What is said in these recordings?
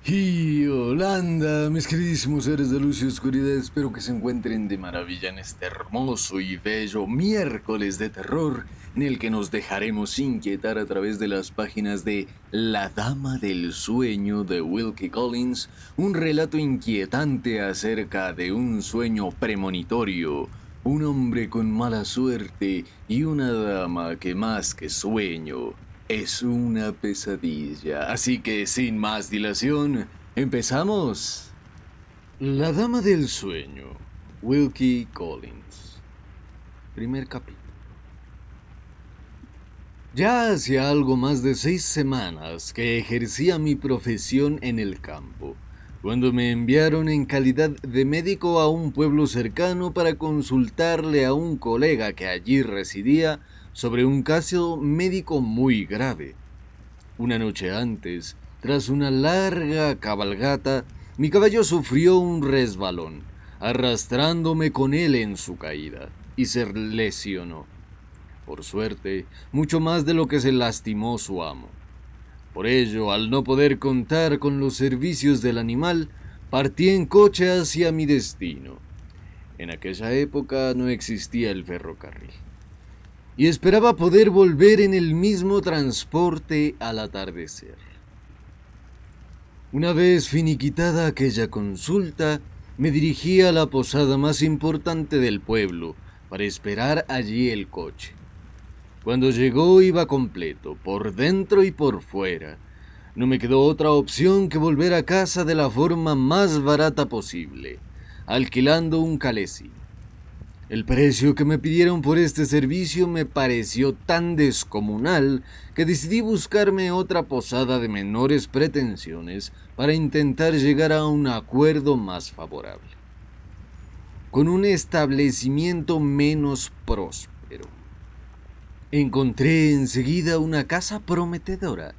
Y Holanda, mis queridísimos seres de luz y oscuridad, espero que se encuentren de maravilla en este hermoso y bello miércoles de terror, en el que nos dejaremos inquietar a través de las páginas de La Dama del Sueño de Wilkie Collins, un relato inquietante acerca de un sueño premonitorio, un hombre con mala suerte y una dama que más que sueño es una pesadilla. Así que sin más dilación, empezamos. La Dama del Sueño, Wilkie Collins. Primer capítulo. Ya hacía algo más de 6 semanas que ejercía mi profesión en el campo, cuando me enviaron en calidad de médico a un pueblo cercano para consultarle a un colega que allí residía sobre un caso médico muy grave. Una noche antes, tras una larga cabalgata, mi caballo sufrió un resbalón, arrastrándome con él en su caída, y se lesionó. Por suerte, mucho más de lo que se lastimó su amo. Por ello, al no poder contar con los servicios del animal, partí en coche hacia mi destino. En aquella época no existía el ferrocarril, y esperaba poder volver en el mismo transporte al atardecer. Una vez finiquitada aquella consulta, me dirigí a la posada más importante del pueblo para esperar allí el coche. Cuando llegó iba completo, por dentro y por fuera. No me quedó otra opción que volver a casa de la forma más barata posible, alquilando un calesín. El precio que me pidieron por este servicio me pareció tan descomunal que decidí buscarme otra posada de menores pretensiones para intentar llegar a un acuerdo más favorable, con un establecimiento menos próspero. Encontré enseguida una casa prometedora,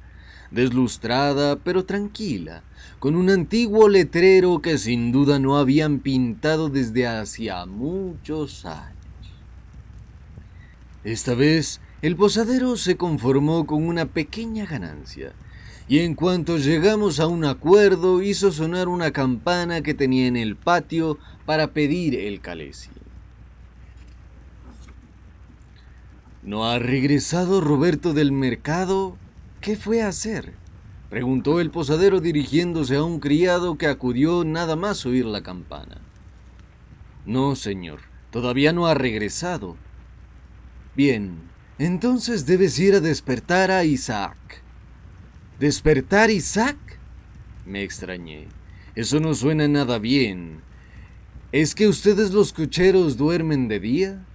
deslustrada pero tranquila, con un antiguo letrero que sin duda no habían pintado desde hacía muchos años. Esta vez, el posadero se conformó con una pequeña ganancia, y en cuanto llegamos a un acuerdo, hizo sonar una campana que tenía en el patio para pedir el calesín. ¿No ha regresado Roberto del mercado? ¿Qué fue a hacer?, preguntó el posadero dirigiéndose a un criado que acudió nada más oír la campana. No, señor, todavía no ha regresado. Bien, entonces debes ir a despertar a Isaac. ¿Despertar Isaac?, me extrañé. Eso no suena nada bien. ¿Es que ustedes los cocheros duermen de día?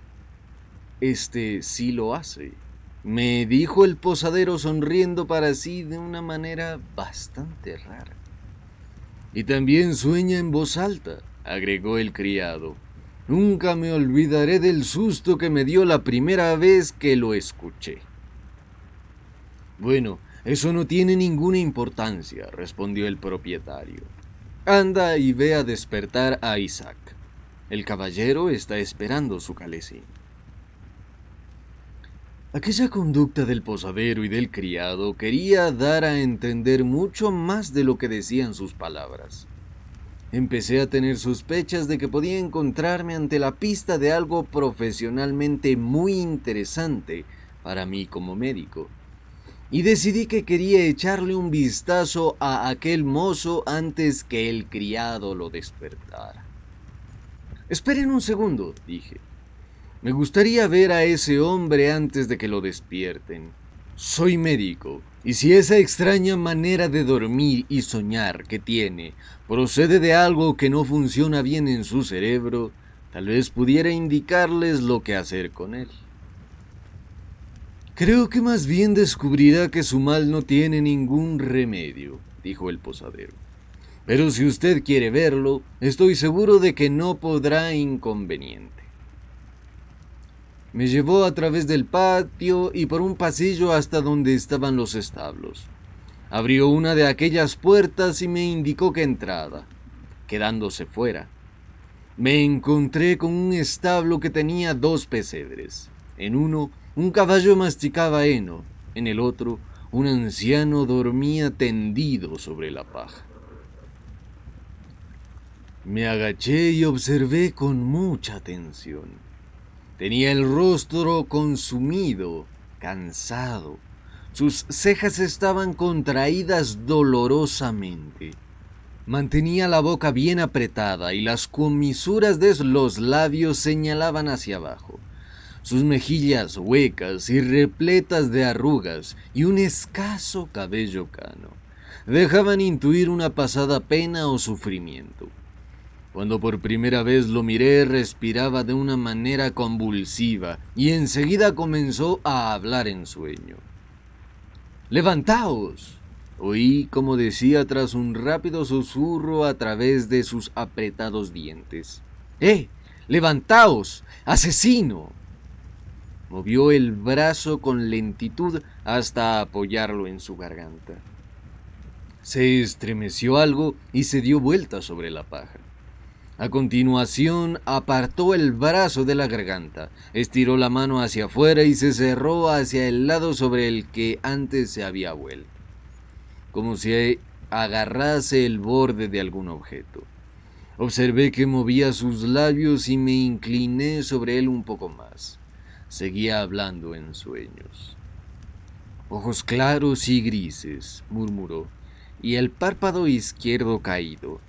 Sí lo hace, me dijo el posadero sonriendo para sí de una manera bastante rara. Y también sueña en voz alta, agregó el criado. Nunca me olvidaré del susto que me dio la primera vez que lo escuché. Bueno, eso no tiene ninguna importancia, respondió el propietario. Anda y ve a despertar a Isaac. El caballero está esperando su calesín. Aquella conducta del posadero y del criado quería dar a entender mucho más de lo que decían sus palabras. Empecé a tener sospechas de que podía encontrarme ante la pista de algo profesionalmente muy interesante para mí como médico, y decidí que quería echarle un vistazo a aquel mozo antes que el criado lo despertara. «Esperen un segundo», dije. «Me gustaría ver a ese hombre antes de que lo despierten. Soy médico, y si esa extraña manera de dormir y soñar que tiene procede de algo que no funciona bien en su cerebro, tal vez pudiera indicarles lo que hacer con él». «Creo que más bien descubrirá que su mal no tiene ningún remedio», dijo el posadero. «Pero si usted quiere verlo, estoy seguro de que no podrá inconveniente». Me llevó a través del patio y por un pasillo hasta donde estaban los establos. Abrió una de aquellas puertas y me indicó que entrara, quedándose fuera. Me encontré con un establo que tenía 2 pesebre. En uno, un caballo masticaba heno. En el otro, un anciano dormía tendido sobre la paja. Me agaché y observé con mucha atención. Tenía el rostro consumido, cansado. Sus cejas estaban contraídas dolorosamente. Mantenía la boca bien apretada y las comisuras de los labios señalaban hacia abajo. Sus mejillas huecas y repletas de arrugas y un escaso cabello cano dejaban intuir una pasada pena o sufrimiento. Cuando por primera vez lo miré, respiraba de una manera convulsiva y enseguida comenzó a hablar en sueño. ¡Levantaos!, oí como decía tras un rápido susurro a través de sus apretados dientes. ¡Levantaos! ¡Asesino! Movió el brazo con lentitud hasta apoyarlo en su garganta. Se estremeció algo y se dio vuelta sobre la paja. A continuación, apartó el brazo de la garganta, estiró la mano hacia afuera y se cerró hacia el lado sobre el que antes se había vuelto, como si agarrase el borde de algún objeto. Observé que movía sus labios y me incliné sobre él un poco más. Seguía hablando en sueños. Ojos claros y grises, murmuró, y el párpado izquierdo caído.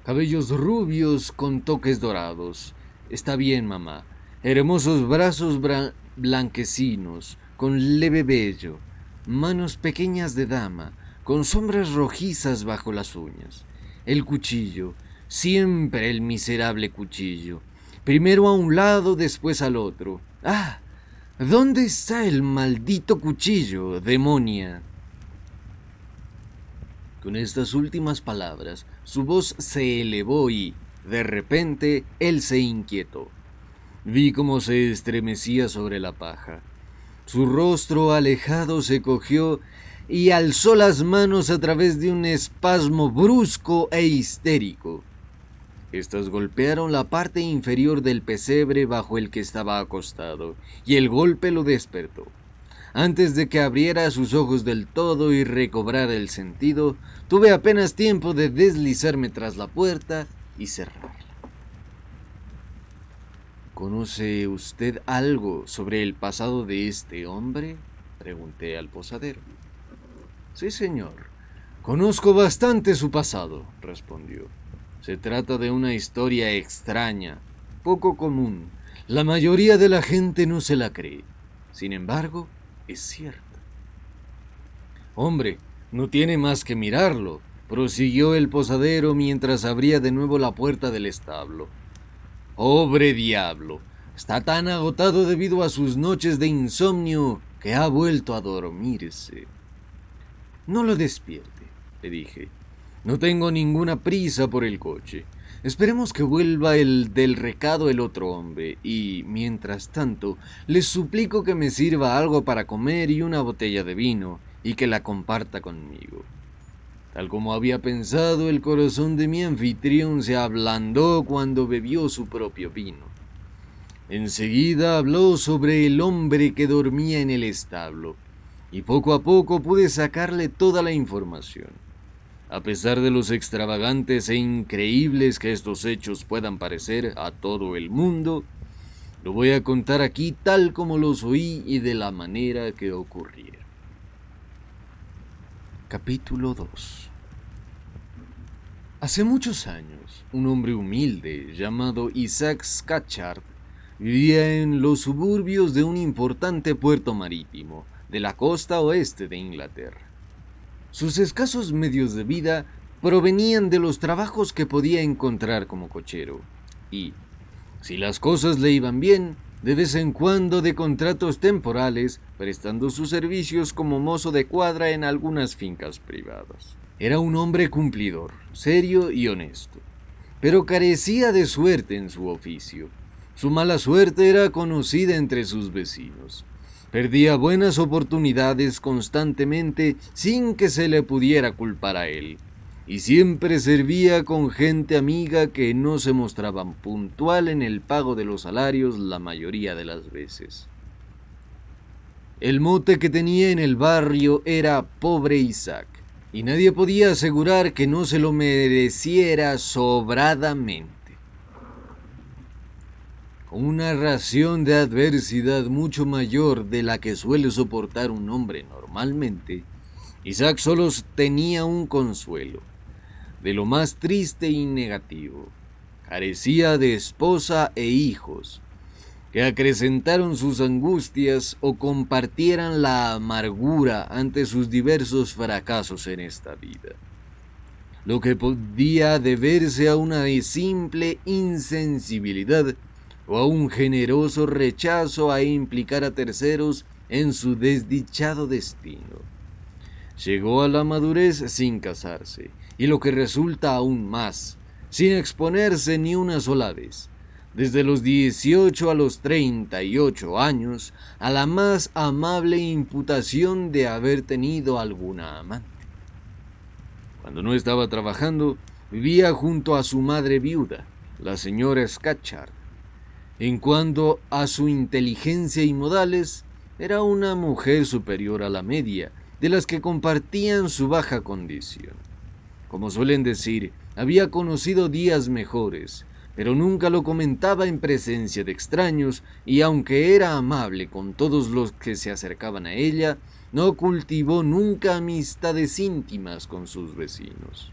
Cabellos rubios con toques dorados. Está bien, mamá. Hermosos brazos blanquecinos, con leve vello. Manos pequeñas de dama, con sombras rojizas bajo las uñas. El cuchillo, siempre el miserable cuchillo. Primero a un lado, después al otro. ¡Ah! ¿Dónde está el maldito cuchillo, demonia? Con estas últimas palabras, su voz se elevó y, de repente, él se inquietó. Vi cómo se estremecía sobre la paja. Su rostro alejado se cogió y alzó las manos a través de un espasmo brusco e histérico. Estas golpearon la parte inferior del pesebre bajo el que estaba acostado, y el golpe lo despertó. Antes de que abriera sus ojos del todo y recobrara el sentido, tuve apenas tiempo de deslizarme tras la puerta y cerrarla. ¿Conoce usted algo sobre el pasado de este hombre?, pregunté al posadero. Sí, señor. Conozco bastante su pasado, respondió. Se trata de una historia extraña, poco común. La mayoría de la gente no se la cree. Sin embargo, es cierta. Hombre, no tiene más que mirarlo, prosiguió el posadero mientras abría de nuevo la puerta del establo. Pobre diablo, está tan agotado debido a sus noches de insomnio que ha vuelto a dormirse. No lo despierte, le dije. No tengo ninguna prisa por el coche. Esperemos que vuelva el del recado el otro hombre, y, mientras tanto, les suplico que me sirva algo para comer y una botella de vino, y que la comparta conmigo. Tal como había pensado, el corazón de mi anfitrión se ablandó cuando bebió su propio vino. Enseguida habló sobre el hombre que dormía en el establo, y poco a poco pude sacarle toda la información. A pesar de los extravagantes e increíbles que estos hechos puedan parecer a todo el mundo, lo voy a contar aquí tal como los oí y de la manera que ocurrieron. Capítulo 2. Hace muchos años, un hombre humilde llamado Isaac Scatchard vivía en los suburbios de un importante puerto marítimo de la costa oeste de Inglaterra. Sus escasos medios de vida provenían de los trabajos que podía encontrar como cochero y, si las cosas le iban bien, de vez en cuando de contratos temporales, prestando sus servicios como mozo de cuadra en algunas fincas privadas. Era un hombre cumplidor, serio y honesto, pero carecía de suerte en su oficio. Su mala suerte era conocida entre sus vecinos. Perdía buenas oportunidades constantemente sin que se le pudiera culpar a él, y siempre servía con gente amiga que no se mostraban puntual en el pago de los salarios la mayoría de las veces. El mote que tenía en el barrio era Pobre Isaac, y nadie podía asegurar que no se lo mereciera sobradamente. Con una ración de adversidad mucho mayor de la que suele soportar un hombre normalmente, Isaac solo tenía un consuelo, de lo más triste y negativo. Carecía de esposa e hijos, que acrecentaron sus angustias o compartieran la amargura ante sus diversos fracasos en esta vida. Lo que podía deberse a una simple insensibilidad o a un generoso rechazo a implicar a terceros en su desdichado destino. Llegó a la madurez sin casarse, y lo que resulta aún más, sin exponerse ni una sola vez, desde los 18 a los 38 años, a la más amable imputación de haber tenido alguna amante. Cuando no estaba trabajando, vivía junto a su madre viuda, la señora Scatchard. En cuanto a su inteligencia y modales, era una mujer superior a la media, de las que compartían su baja condición. Como suelen decir, había conocido días mejores, pero nunca lo comentaba en presencia de extraños, y aunque era amable con todos los que se acercaban a ella, no cultivó nunca amistades íntimas con sus vecinos.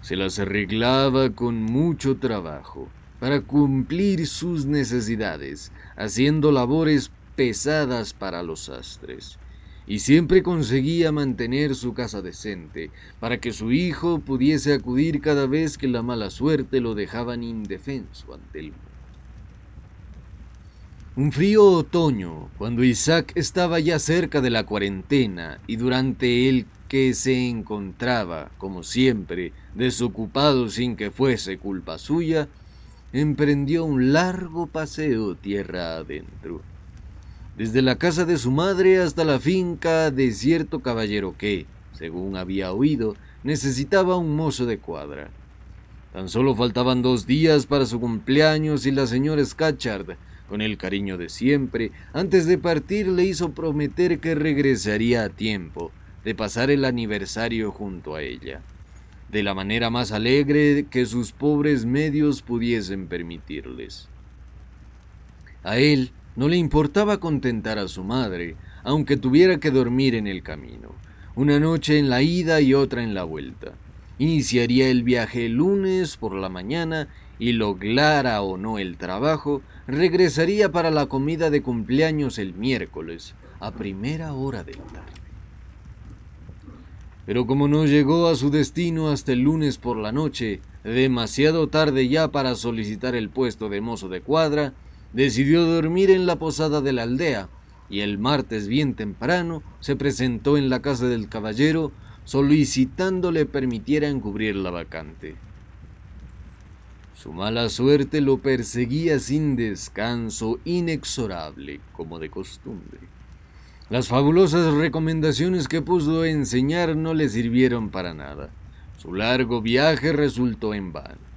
Se las arreglaba con mucho trabajo para cumplir sus necesidades, haciendo labores pesadas para los sastres, y siempre conseguía mantener su casa decente, para que su hijo pudiese acudir cada vez que la mala suerte lo dejaban indefenso ante el mundo. Un frío otoño, cuando Isaac estaba ya cerca de la cuarentena y durante el que se encontraba, como siempre, desocupado sin que fuese culpa suya, emprendió un largo paseo tierra adentro, desde la casa de su madre hasta la finca de cierto caballero que, según había oído, necesitaba un mozo de cuadra. Tan solo faltaban 2 días para su cumpleaños y la señora Scatchard, con el cariño de siempre, antes de partir le hizo prometer que regresaría a tiempo de pasar el aniversario junto a ella, de la manera más alegre que sus pobres medios pudiesen permitirles. A él no le importaba contentar a su madre, aunque tuviera que dormir en el camino, una noche en la ida y otra en la vuelta. Iniciaría el viaje el lunes por la mañana y, lograra o no el trabajo, regresaría para la comida de cumpleaños el miércoles, a primera hora de la tarde. Pero como no llegó a su destino hasta el lunes por la noche, demasiado tarde ya para solicitar el puesto de mozo de cuadra, decidió dormir en la posada de la aldea, y el martes bien temprano se presentó en la casa del caballero solicitando le permitieran cubrir la vacante. Su mala suerte lo perseguía sin descanso, inexorable, como de costumbre. Las fabulosas recomendaciones que pudo enseñar no le sirvieron para nada. Su largo viaje resultó en vano.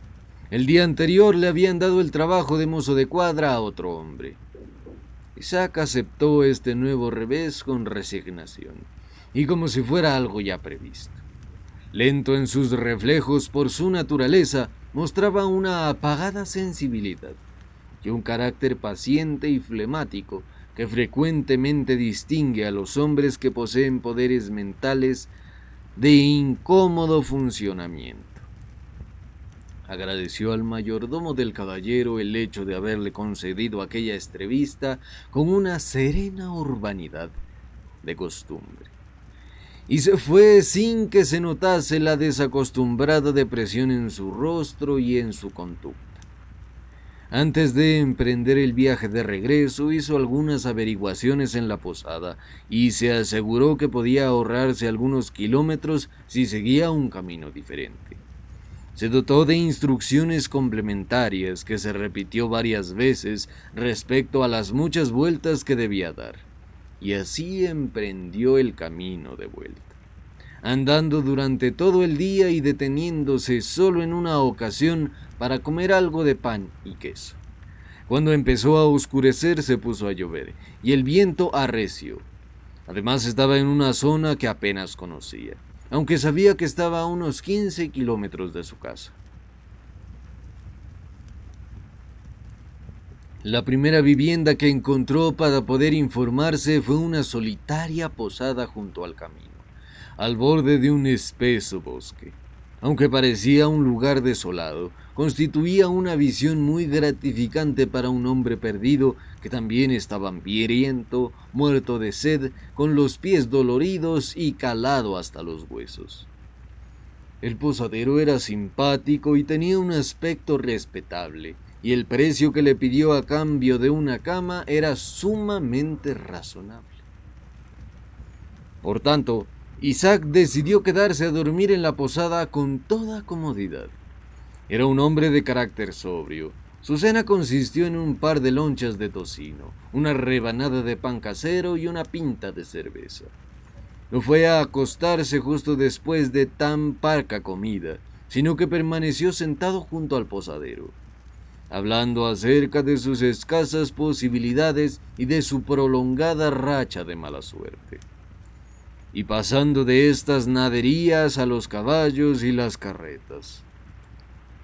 El día anterior le habían dado el trabajo de mozo de cuadra a otro hombre. Isaac aceptó este nuevo revés con resignación, y como si fuera algo ya previsto. Lento en sus reflejos por su naturaleza, mostraba una apagada sensibilidad y un carácter paciente y flemático que frecuentemente distingue a los hombres que poseen poderes mentales de incómodo funcionamiento. Agradeció al mayordomo del caballero el hecho de haberle concedido aquella entrevista con una serena urbanidad de costumbre, y se fue sin que se notase la desacostumbrada depresión en su rostro y en su conducta. Antes de emprender el viaje de regreso, hizo algunas averiguaciones en la posada y se aseguró que podía ahorrarse algunos kilómetros si seguía un camino diferente. Se dotó de instrucciones complementarias que se repitió varias veces respecto a las muchas vueltas que debía dar, y así emprendió el camino de vuelta, andando durante todo el día y deteniéndose solo en una ocasión para comer algo de pan y queso. Cuando empezó a oscurecer se puso a llover y el viento arreció. Además estaba en una zona que apenas conocía, aunque sabía que estaba a unos 15 kilómetros de su casa. La primera vivienda que encontró para poder informarse fue una solitaria posada junto al camino, al borde de un espeso bosque. Aunque parecía un lugar desolado, constituía una visión muy gratificante para un hombre perdido que también estaba hambriento, muerto de sed, con los pies doloridos y calado hasta los huesos. El posadero era simpático y tenía un aspecto respetable, y el precio que le pidió a cambio de una cama era sumamente razonable. Por tanto, Isaac decidió quedarse a dormir en la posada con toda comodidad. Era un hombre de carácter sobrio. Su cena consistió en un par de lonchas de tocino, una rebanada de pan casero y una pinta de cerveza. No fue a acostarse justo después de tan parca comida, sino que permaneció sentado junto al posadero, hablando acerca de sus escasas posibilidades y de su prolongada racha de mala suerte, y pasando de estas naderías a los caballos y las carretas.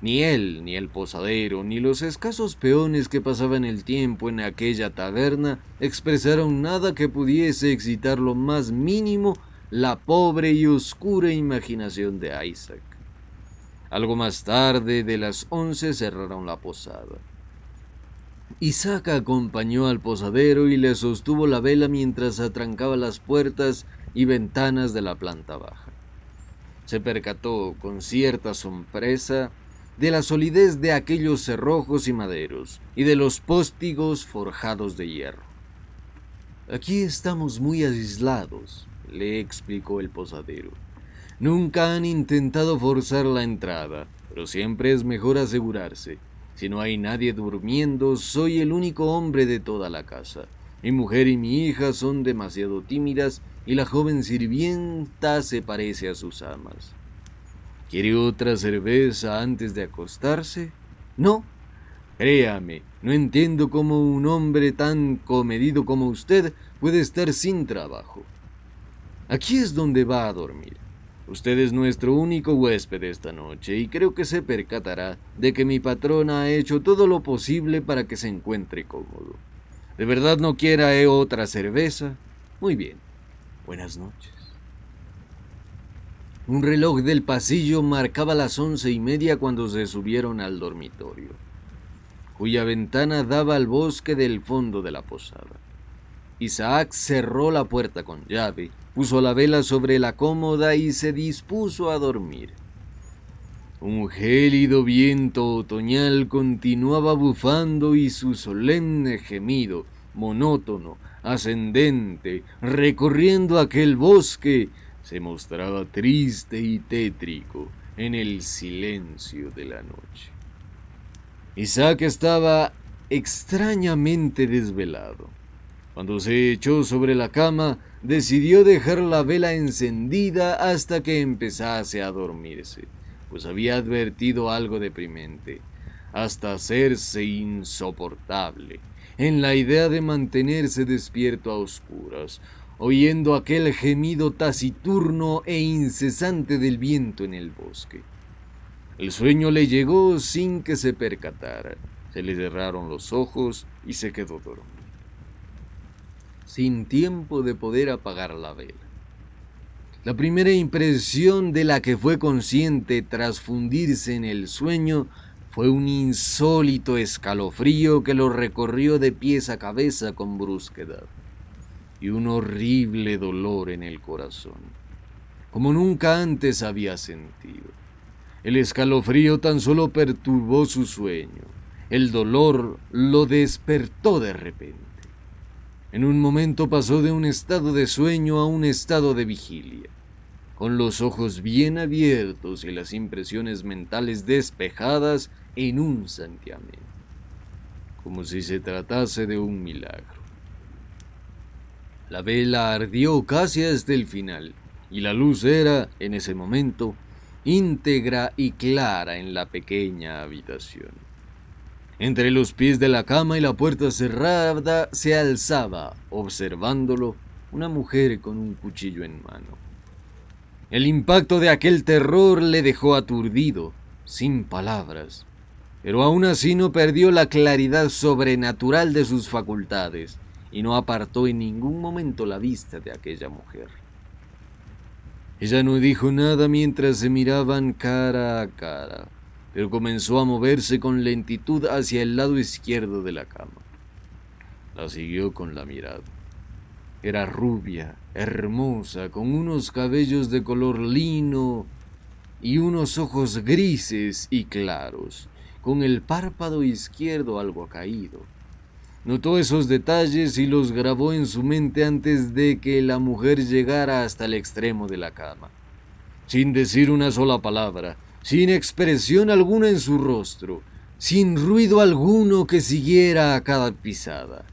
Ni él, ni el posadero, ni los escasos peones que pasaban el tiempo en aquella taberna expresaron nada que pudiese excitar lo más mínimo la pobre y oscura imaginación de Isaac. Algo más tarde de las 11 cerraron la posada. Isaac acompañó al posadero y le sostuvo la vela mientras atrancaba las puertas y ventanas de la planta baja. Se percató con cierta sorpresa de la solidez de aquellos cerrojos y maderos y de los póstigos forjados de hierro. «Aquí estamos muy aislados», le explicó el posadero. «Nunca han intentado forzar la entrada, pero siempre es mejor asegurarse. Si no hay nadie durmiendo, soy el único hombre de toda la casa. Mi mujer y mi hija son demasiado tímidas y la joven sirvienta se parece a sus amas. ¿Quiere otra cerveza antes de acostarse? No. Créame, no entiendo cómo un hombre tan comedido como usted puede estar sin trabajo. Aquí es donde va a dormir. Usted es nuestro único huésped esta noche y creo que se percatará de que mi patrona ha hecho todo lo posible para que se encuentre cómodo. ¿De verdad no quiere otra cerveza? Muy bien. Buenas noches». Un reloj del pasillo marcaba las 11:30 cuando se subieron al dormitorio, cuya ventana daba al bosque del fondo de la posada. Isaac cerró la puerta con llave, puso la vela sobre la cómoda y se dispuso a dormir. Un gélido viento otoñal continuaba bufando y su solemne gemido, monótono, ascendente, recorriendo aquel bosque, se mostraba triste y tétrico en el silencio de la noche. Isaac estaba extrañamente desvelado. Cuando se echó sobre la cama, decidió dejar la vela encendida hasta que empezase a dormirse, pues había advertido algo deprimente, hasta hacerse insoportable, en la idea de mantenerse despierto a oscuras, oyendo aquel gemido taciturno e incesante del viento en el bosque. El sueño le llegó sin que se percatara. Se le cerraron los ojos y se quedó dormido, sin tiempo de poder apagar la vela. La primera impresión de la que fue consciente tras fundirse en el sueño fue un insólito escalofrío que lo recorrió de pies a cabeza con brusquedad, y un horrible dolor en el corazón, como nunca antes había sentido. El escalofrío tan solo perturbó su sueño, el dolor lo despertó de repente. En un momento pasó de un estado de sueño a un estado de vigilia, con los ojos bien abiertos y las impresiones mentales despejadas en un santiamén, como si se tratase de un milagro. La vela ardió casi hasta el final, y la luz era, en ese momento, íntegra y clara en la pequeña habitación. Entre los pies de la cama y la puerta cerrada se alzaba, observándolo, una mujer con un cuchillo en mano. El impacto de aquel terror le dejó aturdido, sin palabras, pero aún así no perdió la claridad sobrenatural de sus facultades y no apartó en ningún momento la vista de aquella mujer. Ella no dijo nada mientras se miraban cara a cara, pero comenzó a moverse con lentitud hacia el lado izquierdo de la cama. La siguió con la mirada. Era rubia, hermosa, con unos cabellos de color lino y unos ojos grises y claros, con el párpado izquierdo algo caído. Notó esos detalles y los grabó en su mente antes de que la mujer llegara hasta el extremo de la cama. Sin decir una sola palabra, sin expresión alguna en su rostro, sin ruido alguno que siguiera a cada pisada,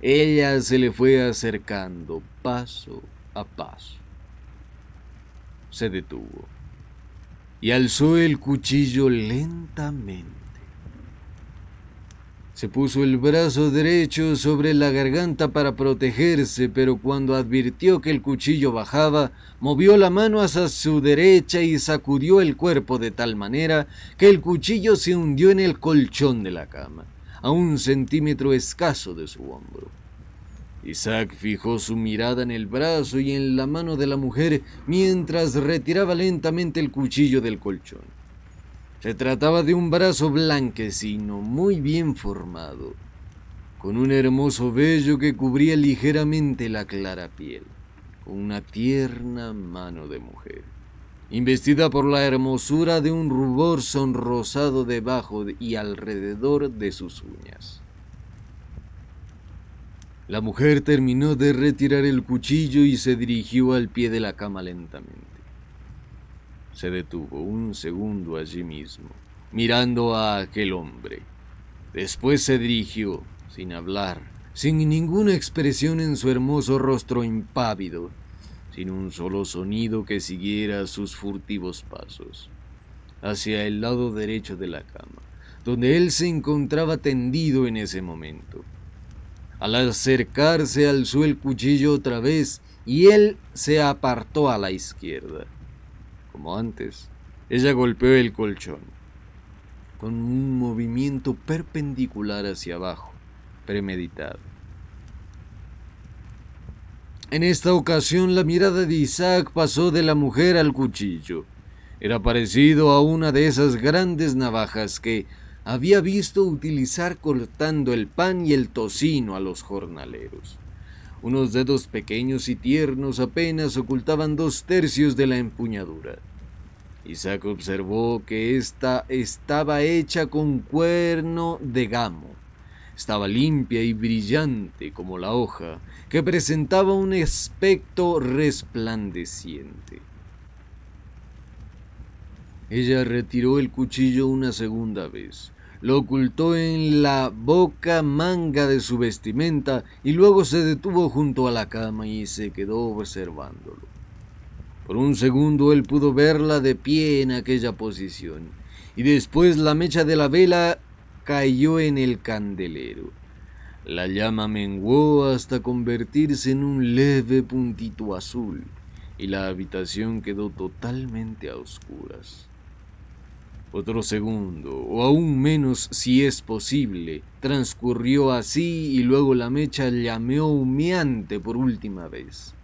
ella se le fue acercando paso a paso. Se detuvo y alzó el cuchillo lentamente. Se puso el brazo derecho sobre la garganta para protegerse, pero cuando advirtió que el cuchillo bajaba, movió la mano hacia su derecha y sacudió el cuerpo de tal manera que el cuchillo se hundió en el colchón de la cama, a 1 centímetro escaso de su hombro. Isaac fijó su mirada en el brazo y en la mano de la mujer mientras retiraba lentamente el cuchillo del colchón. Se trataba de un brazo blanquecino, muy bien formado, con un hermoso vello que cubría ligeramente la clara piel, con una tierna mano de mujer, investida por la hermosura de un rubor sonrosado debajo y alrededor de sus uñas. La mujer terminó de retirar el cuchillo y se dirigió al pie de la cama lentamente. Se detuvo 1 segundo allí mismo, mirando a aquel hombre. Después se dirigió, sin hablar, sin ninguna expresión en su hermoso rostro impávido, sin un solo sonido que siguiera sus furtivos pasos, hacia el lado derecho de la cama, donde él se encontraba tendido en ese momento. Al acercarse alzó el cuchillo otra vez y él se apartó a la izquierda. Como antes, ella golpeó el colchón, con un movimiento perpendicular hacia abajo, premeditado. En esta ocasión la mirada de Isaac pasó de la mujer al cuchillo. Era parecido a una de esas grandes navajas que había visto utilizar cortando el pan y el tocino a los jornaleros. Unos dedos pequeños y tiernos apenas ocultaban 2/3 de la empuñadura. Isaac observó que ésta estaba hecha con cuerno de gamo. Estaba limpia y brillante como la hoja, que presentaba un aspecto resplandeciente. Ella retiró el cuchillo una segunda vez, lo ocultó en la boca manga de su vestimenta y luego se detuvo junto a la cama y se quedó observándolo. Por 1 segundo él pudo verla de pie en aquella posición, y después la mecha de la vela cayó en el candelero. La llama menguó hasta convertirse en un leve puntito azul, y la habitación quedó totalmente a oscuras. Otro segundo, o aún menos si es posible, transcurrió así y luego la mecha llameó humeante por última vez.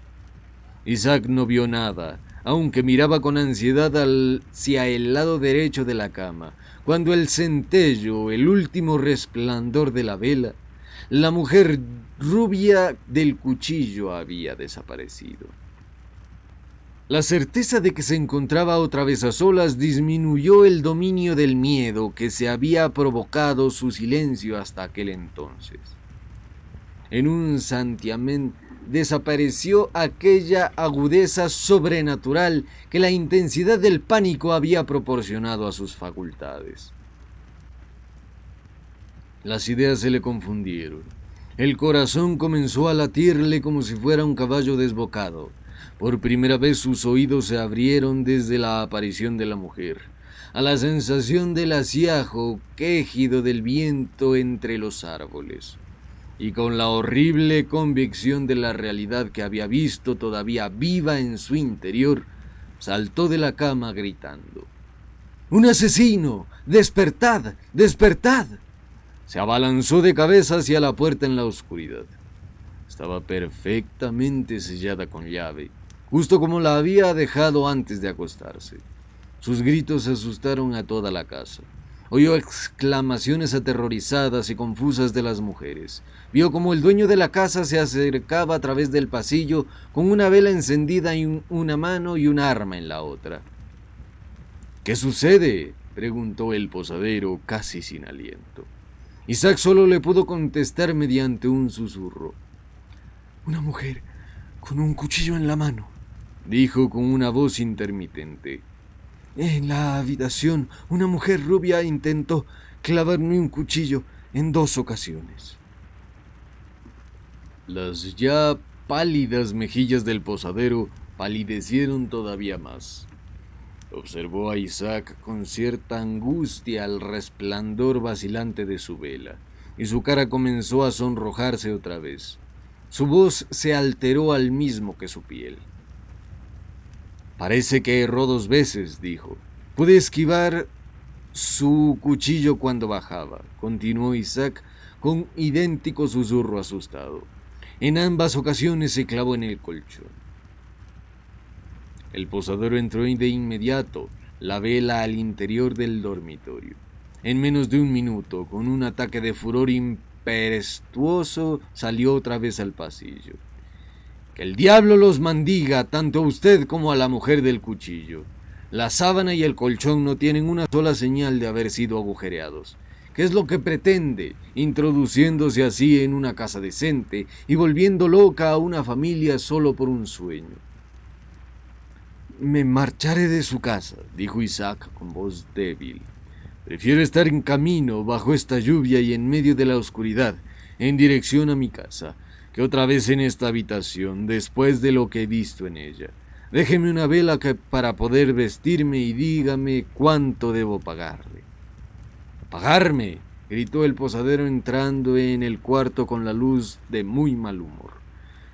Isaac no vio nada, aunque miraba con ansiedad hacia el lado derecho de la cama, cuando el centello, el último resplandor de la vela, la mujer rubia del cuchillo había desaparecido. La certeza de que se encontraba otra vez a solas disminuyó el dominio del miedo que se había provocado su silencio hasta aquel entonces. En un santiamén desapareció aquella agudeza sobrenatural que la intensidad del pánico había proporcionado a sus facultades. Las ideas se le confundieron. El corazón comenzó a latirle como si fuera un caballo desbocado. Por primera vez sus oídos se abrieron desde la aparición de la mujer, a la sensación del asiajo quejido del viento entre los árboles, y con la horrible convicción de la realidad que había visto todavía viva en su interior, saltó de la cama gritando: ¡Un asesino! ¡Despertad! ¡Despertad! Se abalanzó de cabeza hacia la puerta en la oscuridad. Estaba perfectamente sellada con llave, justo como la había dejado antes de acostarse. Sus gritos asustaron a toda la casa. Oyó exclamaciones aterrorizadas y confusas de las mujeres. Vio como el dueño de la casa se acercaba a través del pasillo con una vela encendida en una mano y un arma en la otra. ¿Qué sucede?, preguntó el posadero casi sin aliento. Isaac solo le pudo contestar mediante un susurro. «Una mujer con un cuchillo en la mano», dijo con una voz intermitente. «En la habitación, una mujer rubia intentó clavarme un cuchillo en 2 ocasiones». Las ya pálidas mejillas del posadero palidecieron todavía más. Observó a Isaac con cierta angustia al resplandor vacilante de su vela, y su cara comenzó a sonrojarse otra vez. Su voz se alteró al mismo que su piel. «Parece que erró 2 veces», dijo. «Pude esquivar su cuchillo cuando bajaba», continuó Isaac con idéntico susurro asustado. «En ambas ocasiones se clavó en el colchón». El posadero entró de inmediato, la vela al interior del dormitorio. En menos de 1 minuto, con un ataque de furor impetuoso, salió otra vez al pasillo. «Que el diablo los maldiga, tanto a usted como a la mujer del cuchillo. La sábana y el colchón no tienen una sola señal de haber sido agujereados. ¿Qué es lo que pretende, introduciéndose así en una casa decente y volviendo loca a una familia solo por un sueño?» «Me marcharé de su casa», dijo Isaac con voz débil. «Prefiero estar en camino bajo esta lluvia y en medio de la oscuridad, en dirección a mi casa, que otra vez en esta habitación, después de lo que he visto en ella. Déjeme una vela para poder vestirme y dígame cuánto debo pagarle». «¿Pagarme?», gritó el posadero entrando en el cuarto con la luz de muy mal humor.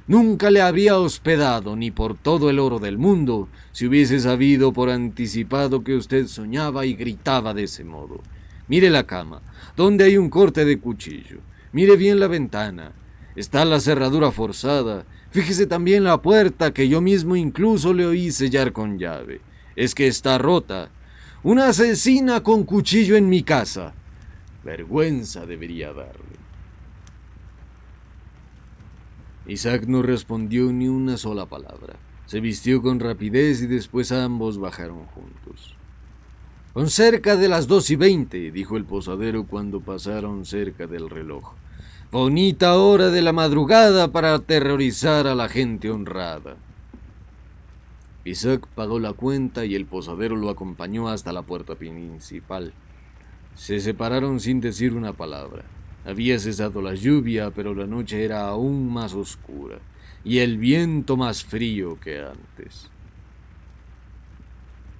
«Nunca le habría hospedado, ni por todo el oro del mundo, si hubiese sabido por anticipado que usted soñaba y gritaba de ese modo. Mire la cama, donde hay un corte de cuchillo. Mire bien la ventana. Está la cerradura forzada. Fíjese también la puerta, que yo mismo incluso le oí sellar con llave. Es que está rota. Una asesina con cuchillo en mi casa. Vergüenza debería darle». Isaac no respondió ni una sola palabra. Se vistió con rapidez y después ambos bajaron juntos. «Son cerca de las 2:20», dijo el posadero cuando pasaron cerca del reloj. «Bonita hora de la madrugada para aterrorizar a la gente honrada». Isaac pagó la cuenta y el posadero lo acompañó hasta la puerta principal. Se separaron sin decir una palabra. Había cesado la lluvia, pero la noche era aún más oscura y el viento más frío que antes.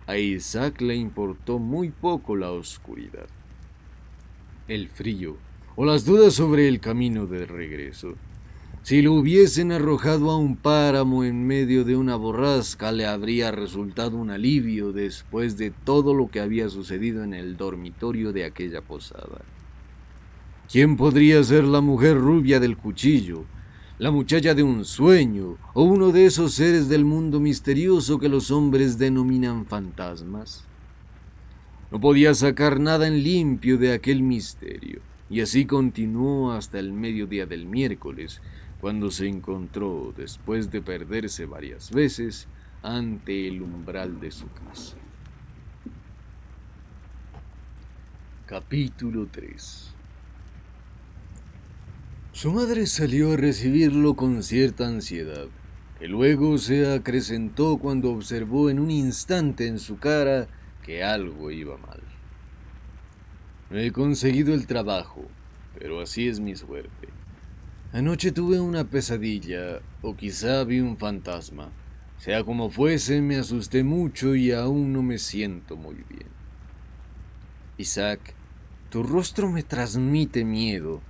A Isaac le importó muy poco la oscuridad, el frío o las dudas sobre el camino de regreso. Si lo hubiesen arrojado a un páramo en medio de una borrasca, le habría resultado un alivio después de todo lo que había sucedido en el dormitorio de aquella posada. ¿Quién podría ser la mujer rubia del cuchillo, la muchacha de un sueño, o uno de esos seres del mundo misterioso que los hombres denominan fantasmas? No podía sacar nada en limpio de aquel misterio, y así continuó hasta el mediodía del miércoles, cuando se encontró, después de perderse varias veces, ante el umbral de su casa. Capítulo 3. Su madre salió a recibirlo con cierta ansiedad, que luego se acrecentó cuando observó en un instante en su cara que algo iba mal. «No he conseguido el trabajo, pero así es mi suerte. Anoche tuve una pesadilla, o quizá vi un fantasma. Sea como fuese, me asusté mucho y aún no me siento muy bien». «Isaac, tu rostro me transmite miedo.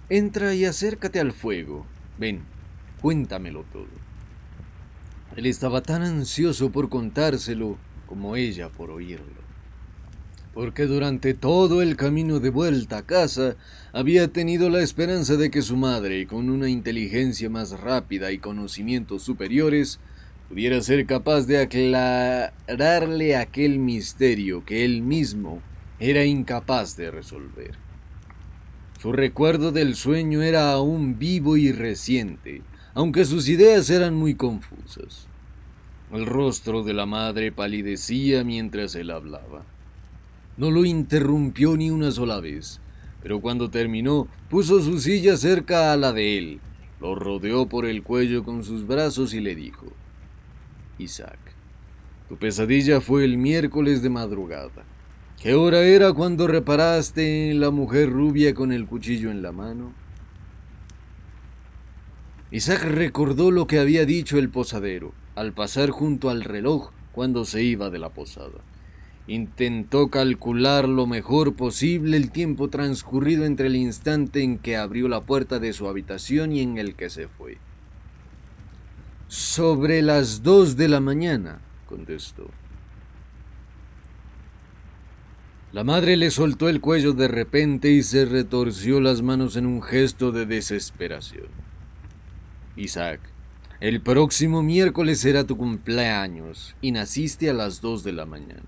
Entra y acércate al fuego. Ven, cuéntamelo todo». Él estaba tan ansioso por contárselo como ella por oírlo, porque durante todo el camino de vuelta a casa había tenido la esperanza de que su madre, con una inteligencia más rápida y conocimientos superiores, pudiera ser capaz de aclararle aquel misterio que él mismo era incapaz de resolver. Su recuerdo del sueño era aún vivo y reciente, aunque sus ideas eran muy confusas. El rostro de la madre palidecía mientras él hablaba. No lo interrumpió ni una sola vez, pero cuando terminó, puso su silla cerca a la de él, lo rodeó por el cuello con sus brazos y le dijo: Isaac, tu pesadilla fue el miércoles de madrugada. ¿Qué hora era cuando reparaste en la mujer rubia con el cuchillo en la mano? Isaac recordó lo que había dicho el posadero al pasar junto al reloj cuando se iba de la posada. Intentó calcular lo mejor posible el tiempo transcurrido entre el instante en que abrió la puerta de su habitación y en el que se fue. Sobre las 2 de la mañana, contestó. La madre le soltó el cuello de repente y se retorció las manos en un gesto de desesperación. Isaac, el próximo miércoles será tu cumpleaños y naciste a las 2 de la mañana.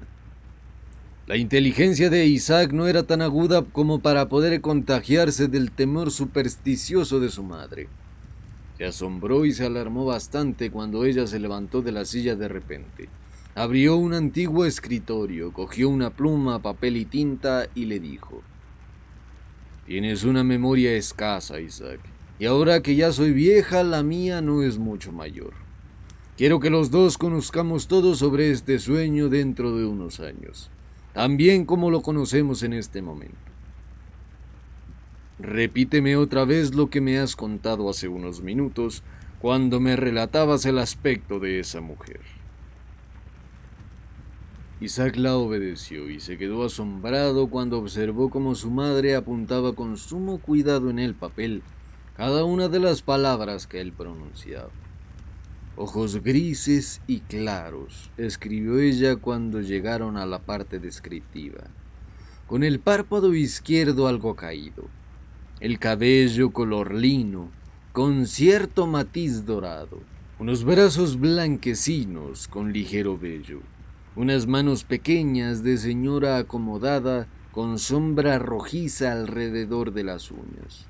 La inteligencia de Isaac no era tan aguda como para poder contagiarse del temor supersticioso de su madre. Se asombró y se alarmó bastante cuando ella se levantó de la silla de repente. Abrió un antiguo escritorio, cogió una pluma, papel y tinta y le dijo: Tienes una memoria escasa, Isaac, y ahora que ya soy vieja, la mía no es mucho mayor. Quiero que los dos conozcamos todo sobre este sueño dentro de unos años, tan bien como lo conocemos en este momento. Repíteme otra vez lo que me has contado hace unos minutos, cuando me relatabas el aspecto de esa mujer. Isaac la obedeció y se quedó asombrado cuando observó cómo su madre apuntaba con sumo cuidado en el papel cada una de las palabras que él pronunciaba. Ojos grises y claros, escribió ella cuando llegaron a la parte descriptiva, con el párpado izquierdo algo caído, el cabello color lino, con cierto matiz dorado, unos brazos blanquecinos con ligero vello, unas manos pequeñas de señora acomodada con sombra rojiza alrededor de las uñas,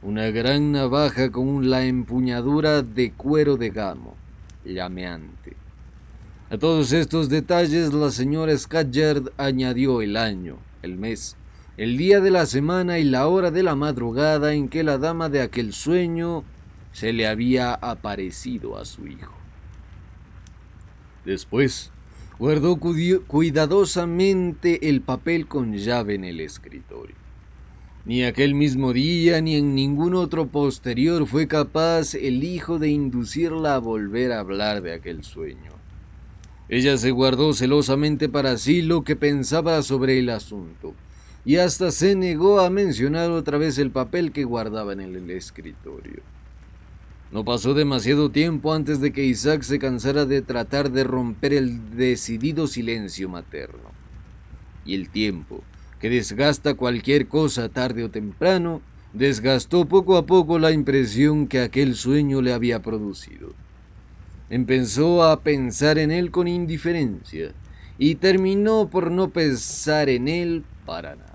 una gran navaja con la empuñadura de cuero de gamo, llameante. A todos estos detalles la señora Scatcherd añadió el año, el mes, el día de la semana y la hora de la madrugada en que la dama de aquel sueño se le había aparecido a su hijo. Después, guardó cuidadosamente el papel con llave en el escritorio. Ni aquel mismo día ni en ningún otro posterior fue capaz el hijo de inducirla a volver a hablar de aquel sueño. Ella se guardó celosamente para sí lo que pensaba sobre el asunto, y hasta se negó a mencionar otra vez el papel que guardaba en el escritorio. No pasó demasiado tiempo antes de que Isaac se cansara de tratar de romper el decidido silencio materno. Y el tiempo, que desgasta cualquier cosa tarde o temprano, desgastó poco a poco la impresión que aquel sueño le había producido. Empezó a pensar en él con indiferencia y terminó por no pensar en él para nada.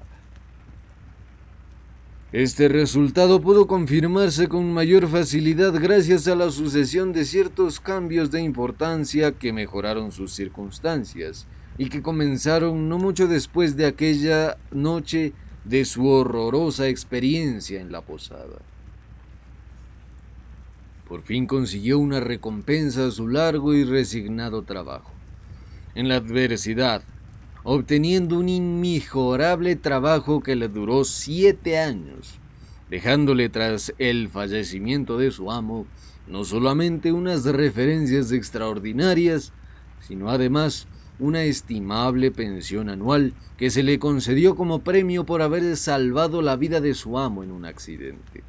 Este resultado pudo confirmarse con mayor facilidad gracias a la sucesión de ciertos cambios de importancia que mejoraron sus circunstancias y que comenzaron no mucho después de aquella noche de su horrorosa experiencia en la posada. Por fin consiguió una recompensa a su largo y resignado trabajo. En la adversidad, obteniendo un inmejorable trabajo que le duró 7 años, dejándole tras el fallecimiento de su amo no solamente unas referencias extraordinarias, sino además una estimable pensión anual que se le concedió como premio por haber salvado la vida de su amo en un accidente.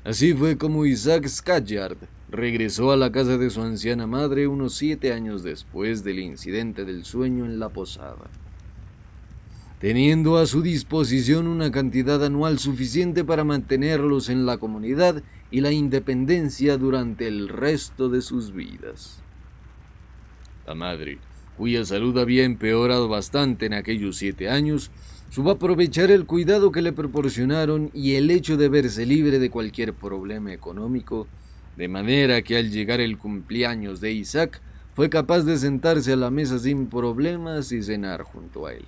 Así fue como Isaac Scatcherd regresó a la casa de su anciana madre unos 7 años después del incidente del sueño en la posada, teniendo a su disposición una cantidad anual suficiente para mantenerlos en la comunidad y la independencia durante el resto de sus vidas. La madre, cuya salud había empeorado bastante en aquellos 7 años, supo aprovechar el cuidado que le proporcionaron y el hecho de verse libre de cualquier problema económico, de manera que al llegar el cumpleaños de Isaac, fue capaz de sentarse a la mesa sin problemas y cenar junto a él.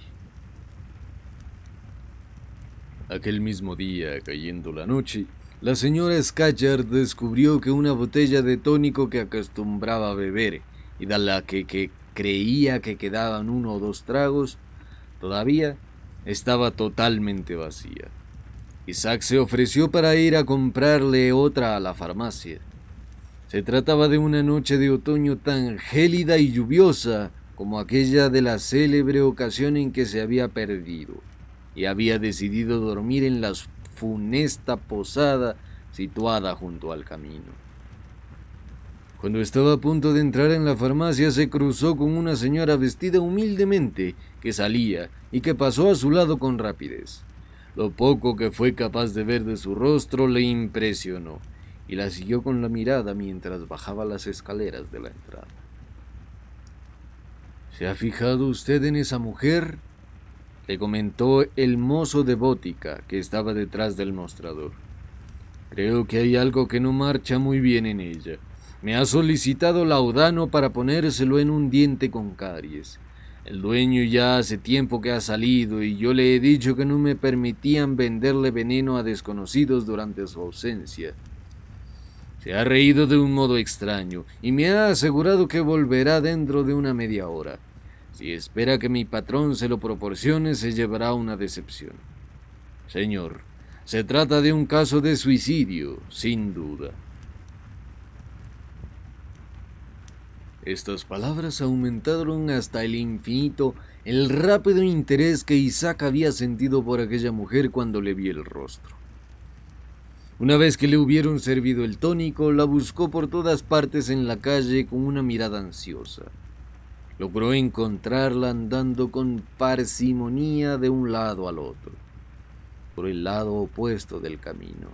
Aquel mismo día, cayendo la noche, la señora Scatcherd descubrió que una botella de tónico que acostumbraba a beber y de la que creía que quedaban 1 o 2 tragos, todavía estaba totalmente vacía. Isaac se ofreció para ir a comprarle otra a la farmacia. Se trataba de una noche de otoño tan gélida y lluviosa como aquella de la célebre ocasión en que se había perdido, y había decidido dormir en la funesta posada situada junto al camino. Cuando estaba a punto de entrar en la farmacia, se cruzó con una señora vestida humildemente que salía y que pasó a su lado con rapidez. Lo poco que fue capaz de ver de su rostro le impresionó y la siguió con la mirada mientras bajaba las escaleras de la entrada. ¿Se ha fijado usted en esa mujer?, le comentó el mozo de bótica que estaba detrás del mostrador. Creo que hay algo que no marcha muy bien en ella. Me ha solicitado laudano para ponérselo en un diente con caries. El dueño ya hace tiempo que ha salido y yo le he dicho que no me permitían venderle veneno a desconocidos durante su ausencia. Se ha reído de un modo extraño y me ha asegurado que volverá dentro de una media hora. Si espera que mi patrón se lo proporcione, se llevará una decepción. Señor, se trata de un caso de suicidio, sin duda. Estas palabras aumentaron hasta el infinito el rápido interés que Isaac había sentido por aquella mujer cuando le vio el rostro. Una vez que le hubieron servido el tónico, la buscó por todas partes en la calle con una mirada ansiosa. Logró encontrarla andando con parsimonía de un lado al otro, por el lado opuesto del camino.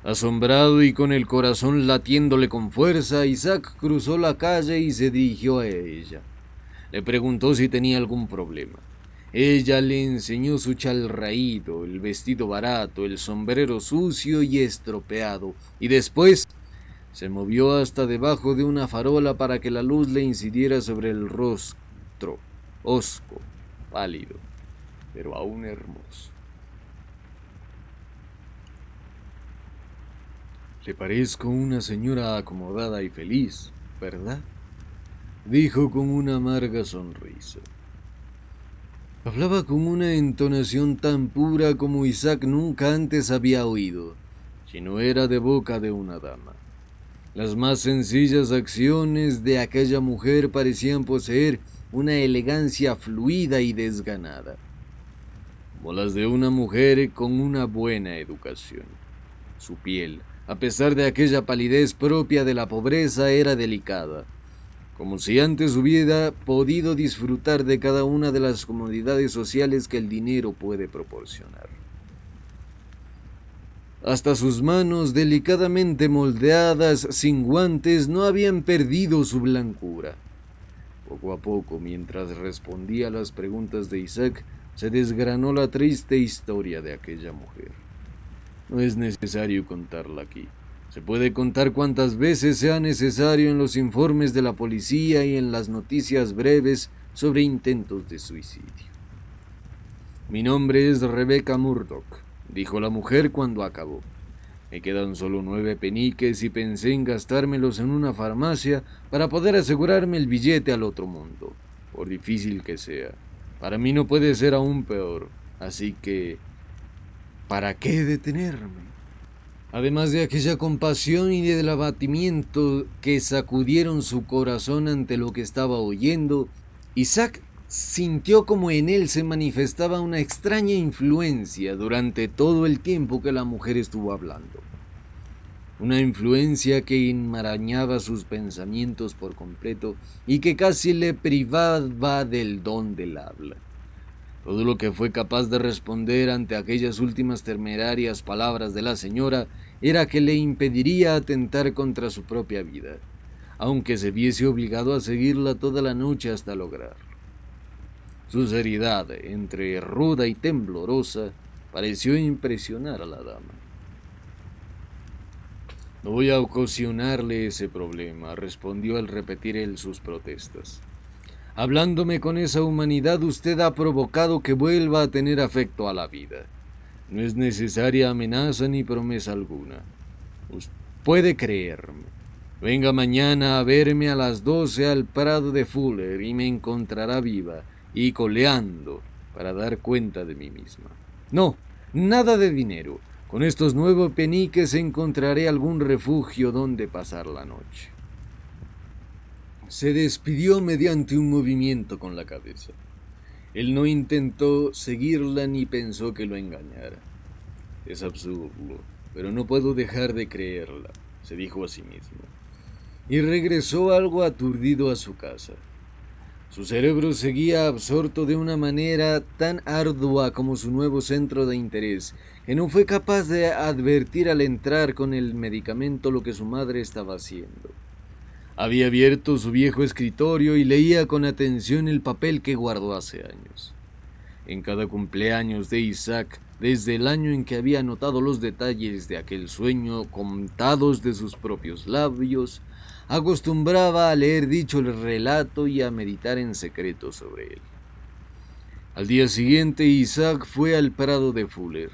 Asombrado y con el corazón latiéndole con fuerza, Isaac cruzó la calle y se dirigió a ella. Le preguntó si tenía algún problema. Ella le enseñó su chal raído, el vestido barato, el sombrero sucio y estropeado, y después se movió hasta debajo de una farola para que la luz le incidiera sobre el rostro, hosco, pálido, pero aún hermoso. Le parezco una señora acomodada y feliz, ¿verdad?, dijo con una amarga sonrisa. Hablaba con una entonación tan pura como Isaac nunca antes había oído, si no era de boca de una dama. Las más sencillas acciones de aquella mujer parecían poseer una elegancia fluida y desganada, como las de una mujer con una buena educación. Su piel, a pesar de aquella palidez propia de la pobreza, era delicada, como si antes hubiera podido disfrutar de cada una de las comodidades sociales que el dinero puede proporcionar. Hasta sus manos, delicadamente moldeadas, sin guantes, no habían perdido su blancura. Poco a poco, mientras respondía a las preguntas de Isaac, se desgranó la triste historia de aquella mujer. No es necesario contarla aquí. Se puede contar cuantas veces sea necesario en los informes de la policía y en las noticias breves sobre intentos de suicidio. Mi nombre es Rebecca Murdoch, dijo la mujer cuando acabó. Me quedan solo 9 peniques y pensé en gastármelos en una farmacia para poder asegurarme el billete al otro mundo, por difícil que sea. Para mí no puede ser aún peor, así que ¿para qué detenerme? Además de aquella compasión y del abatimiento que sacudieron su corazón ante lo que estaba oyendo, Isaac sintió como en él se manifestaba una extraña influencia durante todo el tiempo que la mujer estuvo hablando. una influencia que enmarañaba sus pensamientos por completo y que casi le privaba del don del habla. Todo lo que fue capaz de responder ante aquellas últimas temerarias palabras de la señora era que le impediría atentar contra su propia vida, aunque se viese obligado a seguirla toda la noche hasta lograrlo. Su seriedad, entre ruda y temblorosa, pareció impresionar a la dama. «No voy a ocasionarle ese problema», respondió al repetir él sus protestas. «Hablándome con esa humanidad, usted ha provocado que vuelva a tener afecto a la vida. No es necesaria amenaza ni promesa alguna. Usted puede creerme. Venga mañana a verme a las 12 al Prado de Fuller y me encontrará viva y coleando para dar cuenta de mí misma. No, nada de dinero. Con estos 9 peniques encontraré algún refugio donde pasar la noche». Se despidió mediante un movimiento con la cabeza. Él no intentó seguirla ni pensó que lo engañara. «Es absurdo, pero no puedo dejar de creerla», se dijo a sí mismo. Y regresó algo aturdido a su casa. Su cerebro seguía absorto de una manera tan ardua como su nuevo centro de interés, que no fue capaz de advertir al entrar con el medicamento lo que su madre estaba haciendo. Había abierto su viejo escritorio y leía con atención el papel que guardó hace años. En cada cumpleaños de Isaac, desde el año en que había notado los detalles de aquel sueño contados de sus propios labios, acostumbraba a leer dicho relato y a meditar en secreto sobre él. Al día siguiente Isaac fue al Prado de Fuller.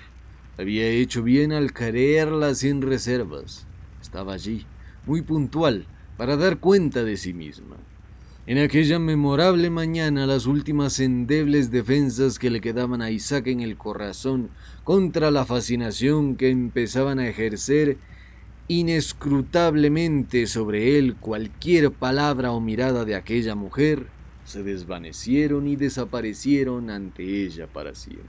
Había hecho bien al creerla sin reservas. Estaba allí, muy puntual, para dar cuenta de sí misma. En aquella memorable mañana, las últimas endebles defensas que le quedaban a Isaac en el corazón contra la fascinación que empezaban a ejercer inescrutablemente sobre él cualquier palabra o mirada de aquella mujer, se desvanecieron y desaparecieron ante ella para siempre.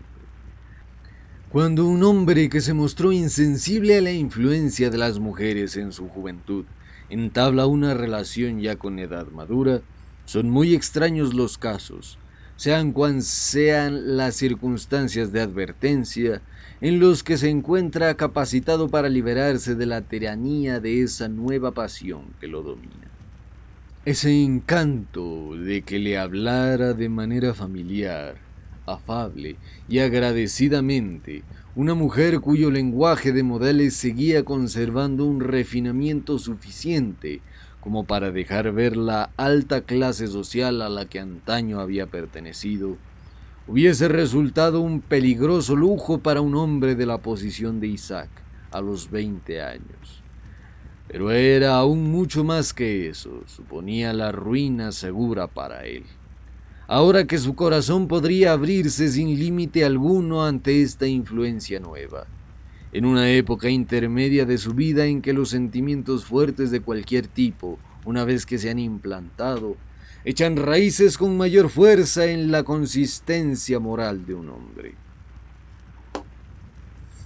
Cuando un hombre que se mostró insensible a la influencia de las mujeres en su juventud entabla una relación ya con edad madura, son muy extraños los casos, sean cuan sean las circunstancias de advertencia, en los que se encuentra capacitado para liberarse de la tiranía de esa nueva pasión que lo domina. Ese encanto de que le hablara de manera familiar, afable y agradecidamente, una mujer cuyo lenguaje de modales seguía conservando un refinamiento suficiente como para dejar ver la alta clase social a la que antaño había pertenecido, hubiese resultado un peligroso lujo para un hombre de la posición de Isaac a los 20 años. Pero era aún mucho más que eso, suponía la ruina segura para él. Ahora que su corazón podría abrirse sin límite alguno ante esta influencia nueva, en una época intermedia de su vida en que los sentimientos fuertes de cualquier tipo, una vez que se han implantado, echan raíces con mayor fuerza en la consistencia moral de un hombre.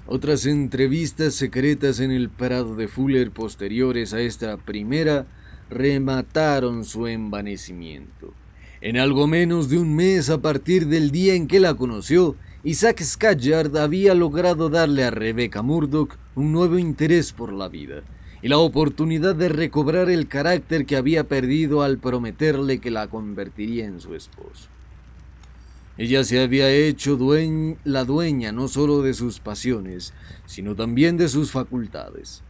Otras entrevistas secretas en el Prado de Fuller posteriores a esta primera remataron su envanecimiento. En algo menos de un mes a partir del día en que la conoció, Isaac Scatchard había logrado darle a Rebecca Murdoch un nuevo interés por la vida y la oportunidad de recobrar el carácter que había perdido al prometerle que la convertiría en su esposo. Ella se había hecho la dueña no solo de sus pasiones, sino también de sus facultades.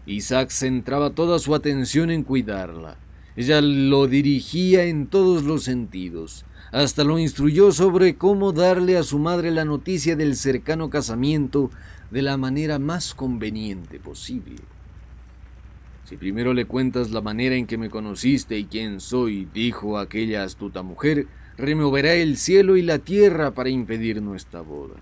Isaac centraba toda su atención en cuidarla. Ella lo dirigía en todos los sentidos. Hasta lo instruyó sobre cómo darle a su madre la noticia del cercano casamiento de la manera más conveniente posible. «Si primero le cuentas la manera en que me conociste y quién soy», dijo aquella astuta mujer, «removerá el cielo y la tierra para impedir nuestra boda.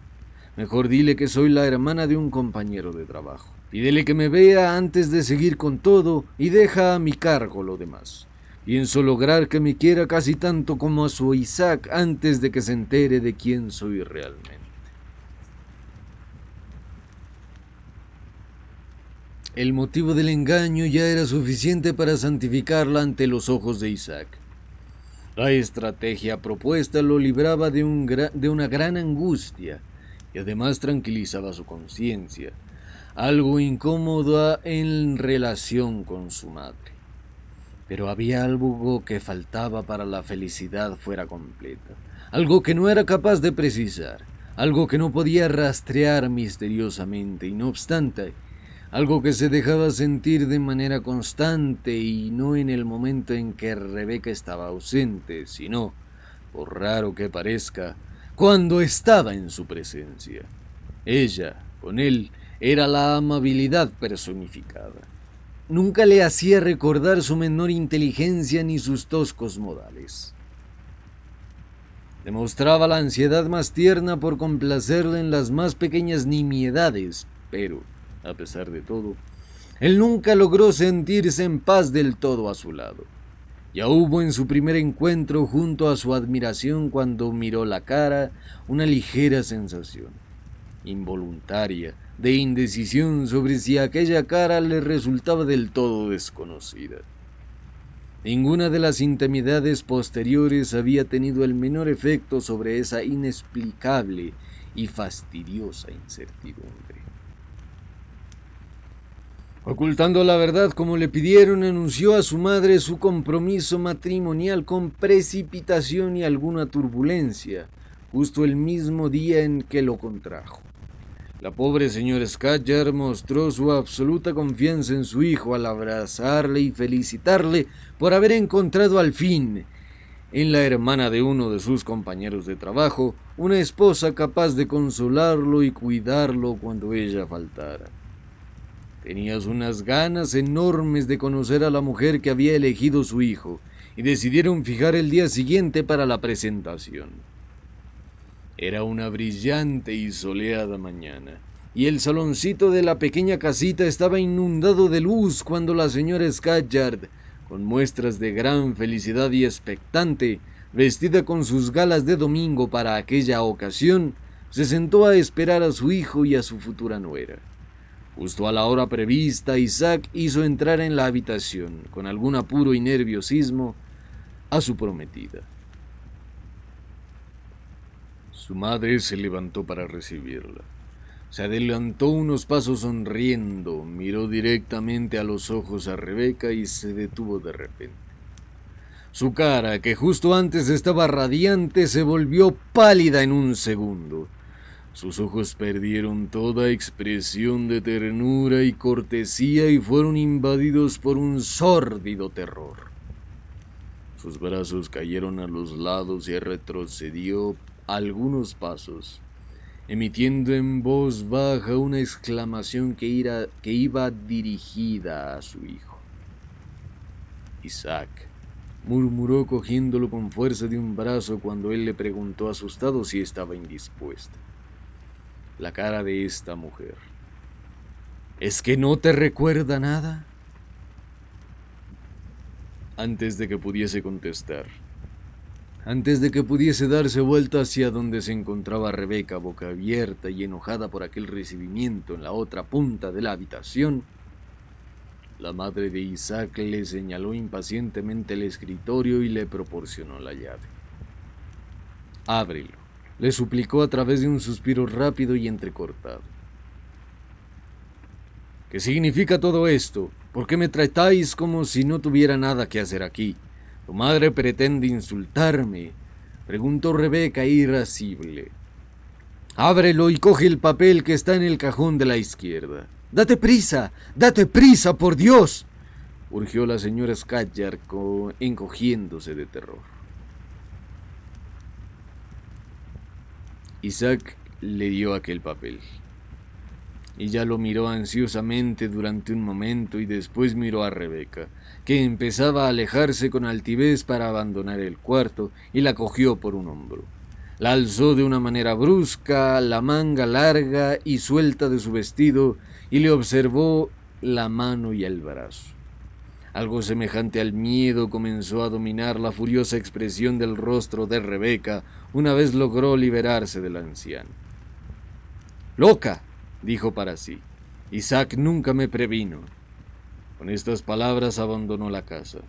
Mejor dile que soy la hermana de un compañero de trabajo. Pídele que me vea antes de seguir con todo y deja a mi cargo lo demás. Pienso lograr que me quiera casi tanto como a su Isaac antes de que se entere de quién soy realmente». El motivo del engaño ya era suficiente para santificarla ante los ojos de Isaac. La estrategia propuesta lo libraba de una gran angustia y además tranquilizaba su conciencia, algo incómoda en relación con su madre. Pero había algo que faltaba para la felicidad fuera completa, algo que no era capaz de precisar, algo que no podía rastrear misteriosamente y no obstante, algo que se dejaba sentir de manera constante y no en el momento en que Rebeca estaba ausente, sino, por raro que parezca, cuando estaba en su presencia. Ella, con él, era la amabilidad personificada. Nunca le hacía recordar su menor inteligencia ni sus toscos modales. Demostraba la ansiedad más tierna por complacerle en las más pequeñas nimiedades, pero, a pesar de todo, él nunca logró sentirse en paz del todo a su lado. Ya hubo en su primer encuentro junto a su admiración cuando miró la cara una ligera sensación, involuntaria, de indecisión sobre si aquella cara le resultaba del todo desconocida. Ninguna de las intimidades posteriores había tenido el menor efecto sobre esa inexplicable y fastidiosa incertidumbre. Ocultando la verdad como le pidieron, anunció a su madre su compromiso matrimonial con precipitación y alguna turbulencia, justo el mismo día en que lo contrajo. La pobre señora Scudder mostró su absoluta confianza en su hijo al abrazarle y felicitarle por haber encontrado al fin, en la hermana de uno de sus compañeros de trabajo, una esposa capaz de consolarlo y cuidarlo cuando ella faltara. Tenías unas ganas enormes de conocer a la mujer que había elegido su hijo, y decidieron fijar el día siguiente para la presentación. Era una brillante y soleada mañana, y el saloncito de la pequeña casita estaba inundado de luz cuando la señora Scudder, con muestras de gran felicidad y expectante, vestida con sus galas de domingo para aquella ocasión, se sentó a esperar a su hijo y a su futura nuera. Justo a la hora prevista, Isaac hizo entrar en la habitación, con algún apuro y nerviosismo, a su prometida. Su madre se levantó para recibirla. Se adelantó unos pasos sonriendo, miró directamente a los ojos a Rebeca y se detuvo de repente. Su cara, que justo antes estaba radiante, se volvió pálida en un segundo. Sus ojos perdieron toda expresión de ternura y cortesía y fueron invadidos por un sórdido terror. Sus brazos cayeron a los lados y retrocedió algunos pasos, emitiendo en voz baja una exclamación que iba dirigida a su hijo. Isaac murmuró cogiéndolo con fuerza de un brazo cuando él le preguntó asustado si estaba indispuesta. La cara de esta mujer. ¿Es que no te recuerda nada? Antes de que pudiese contestar, antes de que pudiese darse vuelta hacia donde se encontraba Rebeca, boca abierta y enojada por aquel recibimiento en la otra punta de la habitación, la madre de Isaac le señaló impacientemente el escritorio y le proporcionó la llave. «Ábrelo», le suplicó a través de un suspiro rápido y entrecortado. «¿Qué significa todo esto? ¿Por qué me tratáis como si no tuviera nada que hacer aquí? ¿Tu madre pretende insultarme?», preguntó Rebeca irascible. «Ábrelo y coge el papel que está en el cajón de la izquierda». Date prisa, por Dios», urgió la señora Scudder encogiéndose de terror. Isaac le dio aquel papel. Ella lo miró ansiosamente durante un momento y después miró a Rebeca, que empezaba a alejarse con altivez para abandonar el cuarto, y la cogió por un hombro. La alzó de una manera brusca, la manga larga y suelta de su vestido, y le observó la mano y el brazo. Algo semejante al miedo comenzó a dominar la furiosa expresión del rostro de Rebeca una vez logró liberarse del anciano. «Loca», dijo para sí, Isaac nunca me previno. Con estas palabras abandonó la casa.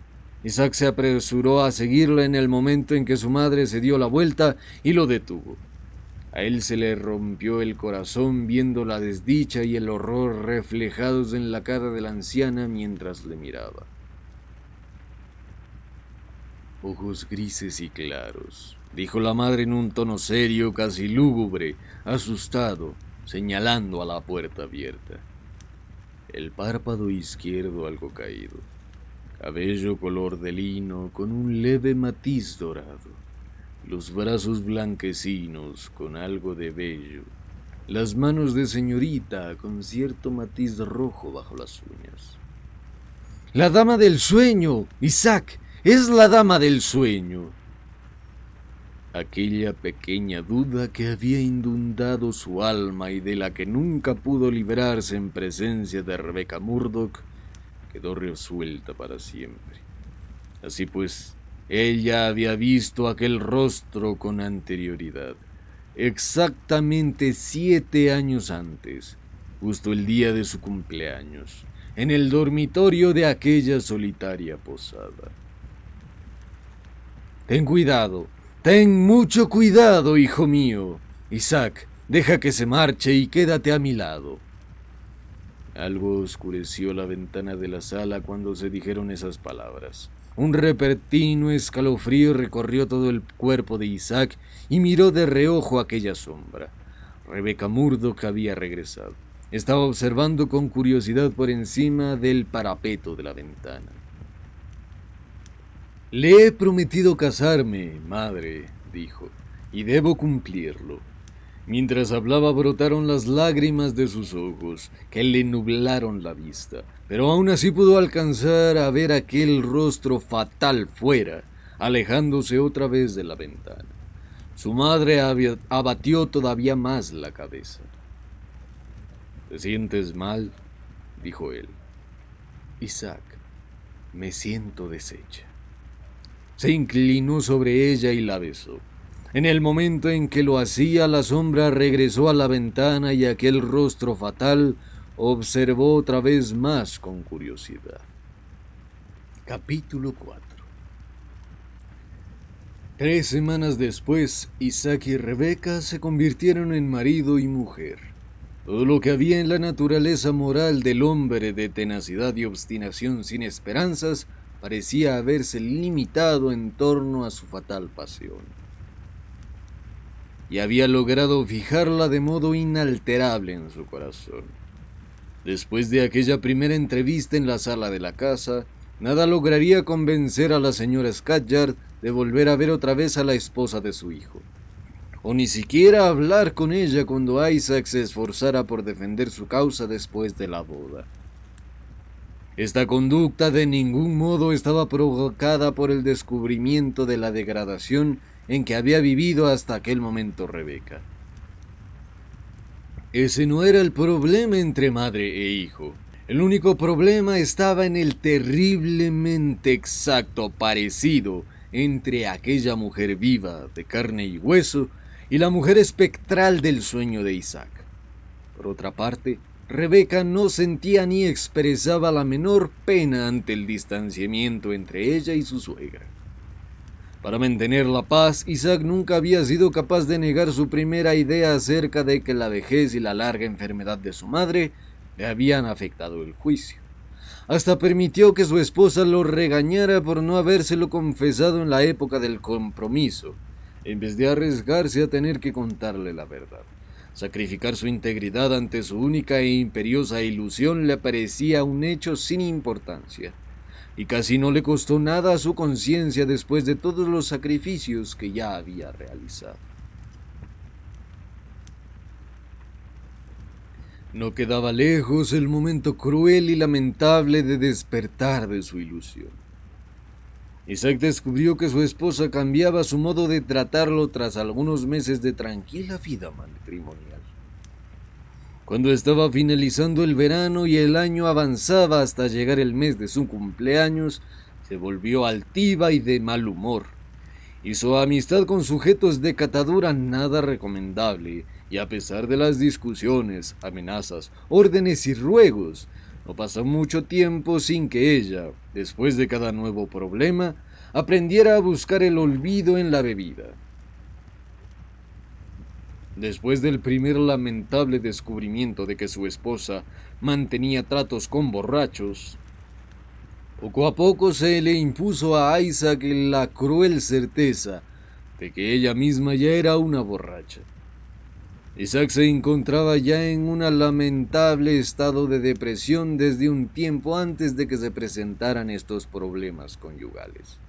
Isaac se apresuró a seguirla en el momento en que su madre se dio la vuelta y lo detuvo. A él se le rompió el corazón viendo la desdicha y el horror reflejados en la cara de la anciana mientras le miraba. Ojos grises y claros, dijo la madre en un tono serio, casi lúgubre, asustado, señalando a la puerta abierta. El párpado izquierdo algo caído, cabello color de lino con un leve matiz dorado, los brazos blanquecinos con algo de vello, las manos de señorita con cierto matiz rojo bajo las uñas. ¡La dama del sueño! ¡Isaac! ¡Es la dama del sueño! Aquella pequeña duda que había inundado su alma y de la que nunca pudo librarse en presencia de Rebecca Murdoch quedó resuelta para siempre. Así pues, ella había visto aquel rostro con anterioridad, exactamente 7 años antes, justo el día de su cumpleaños, en el dormitorio de aquella solitaria posada. Ten cuidado, ten mucho cuidado, hijo mío. Isaac, deja que se marche y quédate a mi lado. Algo oscureció la ventana de la sala cuando se dijeron esas palabras. Un repentino escalofrío recorrió todo el cuerpo de Isaac y miró de reojo aquella sombra. Rebecca Murdoch había regresado. Estaba observando con curiosidad por encima del parapeto de la ventana. Le he prometido casarme, madre, dijo, y debo cumplirlo. Mientras hablaba brotaron las lágrimas de sus ojos, que le nublaron la vista, pero aún así pudo alcanzar a ver aquel rostro fatal fuera, alejándose otra vez de la ventana. Su madre abatió todavía más la cabeza. ¿Te sientes mal?, dijo él. Isaac, me siento deshecha. Se inclinó sobre ella y la besó. En el momento en que lo hacía, la sombra regresó a la ventana y aquel rostro fatal observó otra vez más con curiosidad. Capítulo 4. 3 semanas después, Isaac y Rebecca se convirtieron en marido y mujer. Todo lo que había en la naturaleza moral del hombre de tenacidad y obstinación sin esperanzas parecía haberse limitado en torno a su fatal pasión. Y había logrado fijarla de modo inalterable en su corazón. Después de aquella primera entrevista en la sala de la casa, nada lograría convencer a la señora Scatchard de volver a ver otra vez a la esposa de su hijo, o ni siquiera hablar con ella cuando Isaac se esforzara por defender su causa después de la boda. Esta conducta de ningún modo estaba provocada por el descubrimiento de la degradación en que había vivido hasta aquel momento Rebecca. Ese no era el problema entre madre e hijo. El único problema estaba en el terriblemente exacto parecido entre aquella mujer viva de carne y hueso y la mujer espectral del sueño de Isaac. Por otra parte, Rebecca no sentía ni expresaba la menor pena ante el distanciamiento entre ella y su suegra. Para mantener la paz, Isaac nunca había sido capaz de negar su primera idea acerca de que la vejez y la larga enfermedad de su madre le habían afectado el juicio. Hasta permitió que su esposa lo regañara por no habérselo confesado en la época del compromiso, en vez de arriesgarse a tener que contarle la verdad. Sacrificar su integridad ante su única e imperiosa ilusión le parecía un hecho sin importancia, y casi no le costó nada a su conciencia después de todos los sacrificios que ya había realizado. No quedaba lejos el momento cruel y lamentable de despertar de su ilusión. Isaac descubrió que su esposa cambiaba su modo de tratarlo tras algunos meses de tranquila vida matrimonial. Cuando estaba finalizando el verano y el año avanzaba hasta llegar el mes de su cumpleaños, se volvió altiva y de mal humor. Y su amistad con sujetos de catadura nada recomendable y a pesar de las discusiones, amenazas, órdenes y ruegos, no pasó mucho tiempo sin que ella, después de cada nuevo problema, aprendiera a buscar el olvido en la bebida. Después del primer lamentable descubrimiento de que su esposa mantenía tratos con borrachos, poco a poco se le impuso a Isaac la cruel certeza de que ella misma ya era una borracha. Isaac se encontraba ya en un lamentable estado de depresión desde un tiempo antes de que se presentaran estos problemas conyugales.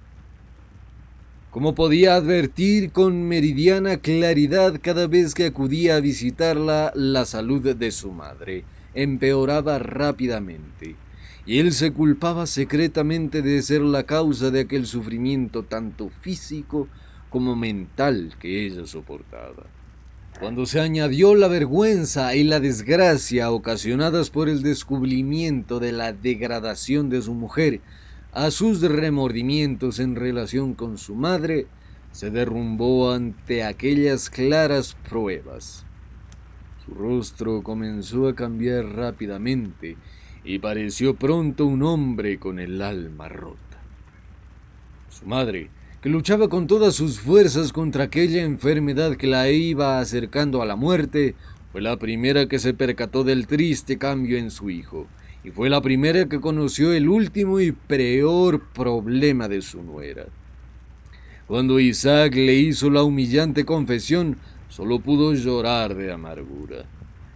Como podía advertir con meridiana claridad cada vez que acudía a visitarla, la salud de su madre empeoraba rápidamente, y él se culpaba secretamente de ser la causa de aquel sufrimiento tanto físico como mental que ella soportaba. Cuando se añadió la vergüenza y la desgracia ocasionadas por el descubrimiento de la degradación de su mujer, a sus remordimientos en relación con su madre, se derrumbó ante aquellas claras pruebas. Su rostro comenzó a cambiar rápidamente y pareció pronto un hombre con el alma rota. Su madre, que luchaba con todas sus fuerzas contra aquella enfermedad que la iba acercando a la muerte, fue la primera que se percató del triste cambio en su hijo, y fue la primera que conoció el último y peor problema de su nuera. Cuando Isaac le hizo la humillante confesión, solo pudo llorar de amargura.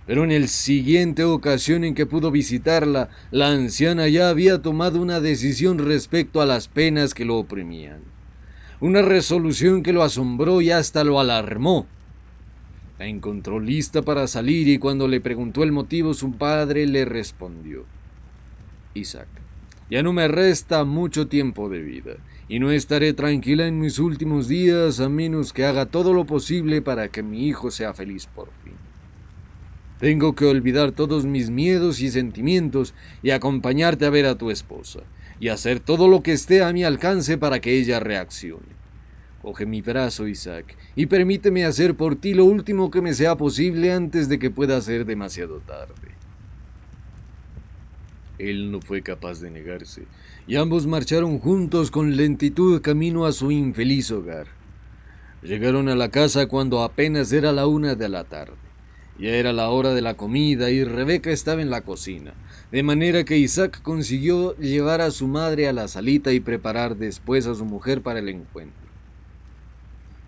Pero en la siguiente ocasión en que pudo visitarla, la anciana ya había tomado una decisión respecto a las penas que lo oprimían. Una resolución que lo asombró y hasta lo alarmó. La encontró lista para salir y cuando le preguntó el motivo, su padre le respondió: Isaac, ya no me resta mucho tiempo de vida y no estaré tranquila en mis últimos días a menos que haga todo lo posible para que mi hijo sea feliz por fin. Tengo que olvidar todos mis miedos y sentimientos y acompañarte a ver a tu esposa y hacer todo lo que esté a mi alcance para que ella reaccione. Coge mi brazo, Isaac, y permíteme hacer por ti lo último que me sea posible antes de que pueda ser demasiado tarde. Él no fue capaz de negarse, y ambos marcharon juntos con lentitud camino a su infeliz hogar. Llegaron a la casa cuando apenas era la 1 de la tarde. Ya era la hora de la comida y Rebeca estaba en la cocina, de manera que Isaac consiguió llevar a su madre a la salita y preparar después a su mujer para el encuentro.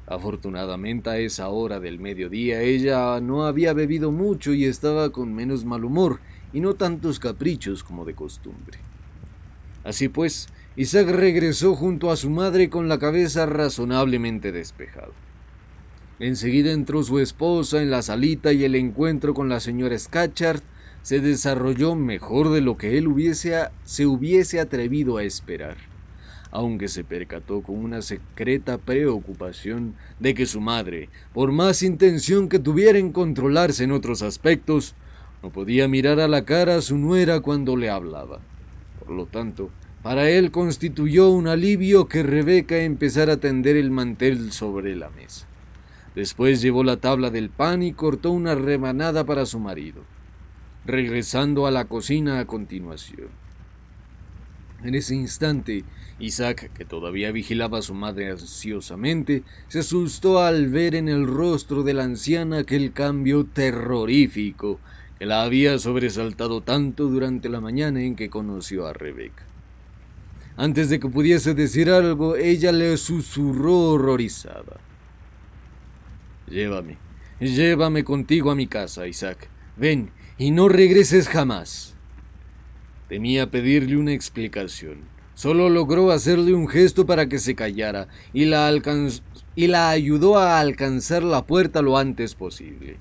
Afortunadamente a esa hora del mediodía ella no había bebido mucho y estaba con menos mal humor y no tantos caprichos como de costumbre. Así pues, Isaac regresó junto a su madre con la cabeza razonablemente despejada. Enseguida entró su esposa en la salita y el encuentro con la señora Scatchard se desarrolló mejor de lo que él se hubiese atrevido a esperar, aunque se percató con una secreta preocupación de que su madre, por más intención que tuviera en controlarse en otros aspectos, no podía mirar a la cara a su nuera cuando le hablaba. Por lo tanto, para él constituyó un alivio que Rebeca empezara a tender el mantel sobre la mesa. Después llevó la tabla del pan y cortó una rebanada para su marido, regresando a la cocina a continuación. En ese instante, Isaac, que todavía vigilaba a su madre ansiosamente, se asustó al ver en el rostro de la anciana aquel cambio terrorífico que la había sobresaltado tanto durante la mañana en que conoció a Rebeca. Antes de que pudiese decir algo, ella le susurró horrorizada: Llévame contigo a mi casa, Isaac. Ven, y no regreses jamás. Temía pedirle una explicación. Solo logró hacerle un gesto para que se callara y la ayudó a alcanzar la puerta lo antes posible.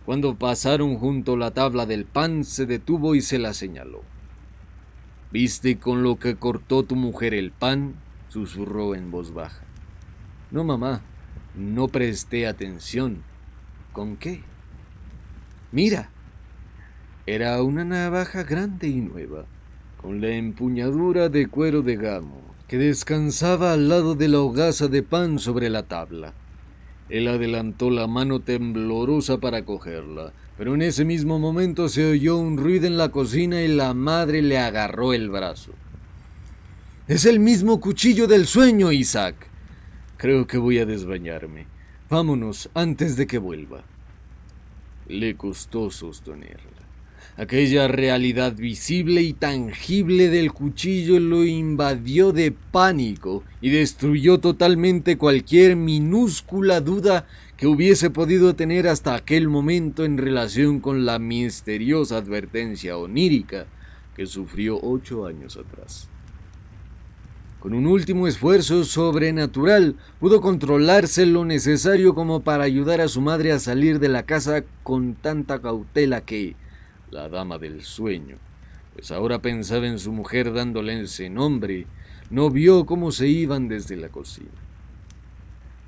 Cuando pasaron junto a la tabla del pan, se detuvo y se la señaló. ¿Viste con lo que cortó tu mujer el pan?, susurró en voz baja. No, mamá. No presté atención. ¿Con qué? Mira. Era una navaja grande y nueva, con la empuñadura de cuero de gamo, que descansaba al lado de la hogaza de pan sobre la tabla. Él adelantó la mano temblorosa para cogerla, pero en ese mismo momento se oyó un ruido en la cocina y la madre le agarró el brazo. «Es el mismo cuchillo del sueño, Isaac. Creo que voy a desbañarme. Vámonos antes de que vuelva». Le costó sostenerla. Aquella realidad visible y tangible del cuchillo lo invadió de pánico y destruyó totalmente cualquier minúscula duda que hubiese podido tener hasta aquel momento en relación con la misteriosa advertencia onírica que sufrió 8 años atrás. Con un último esfuerzo sobrenatural, pudo controlarse lo necesario como para ayudar a su madre a salir de la casa con tanta cautela que la dama del sueño, pues ahora pensaba en su mujer dándole ese nombre, no vio cómo se iban desde la cocina.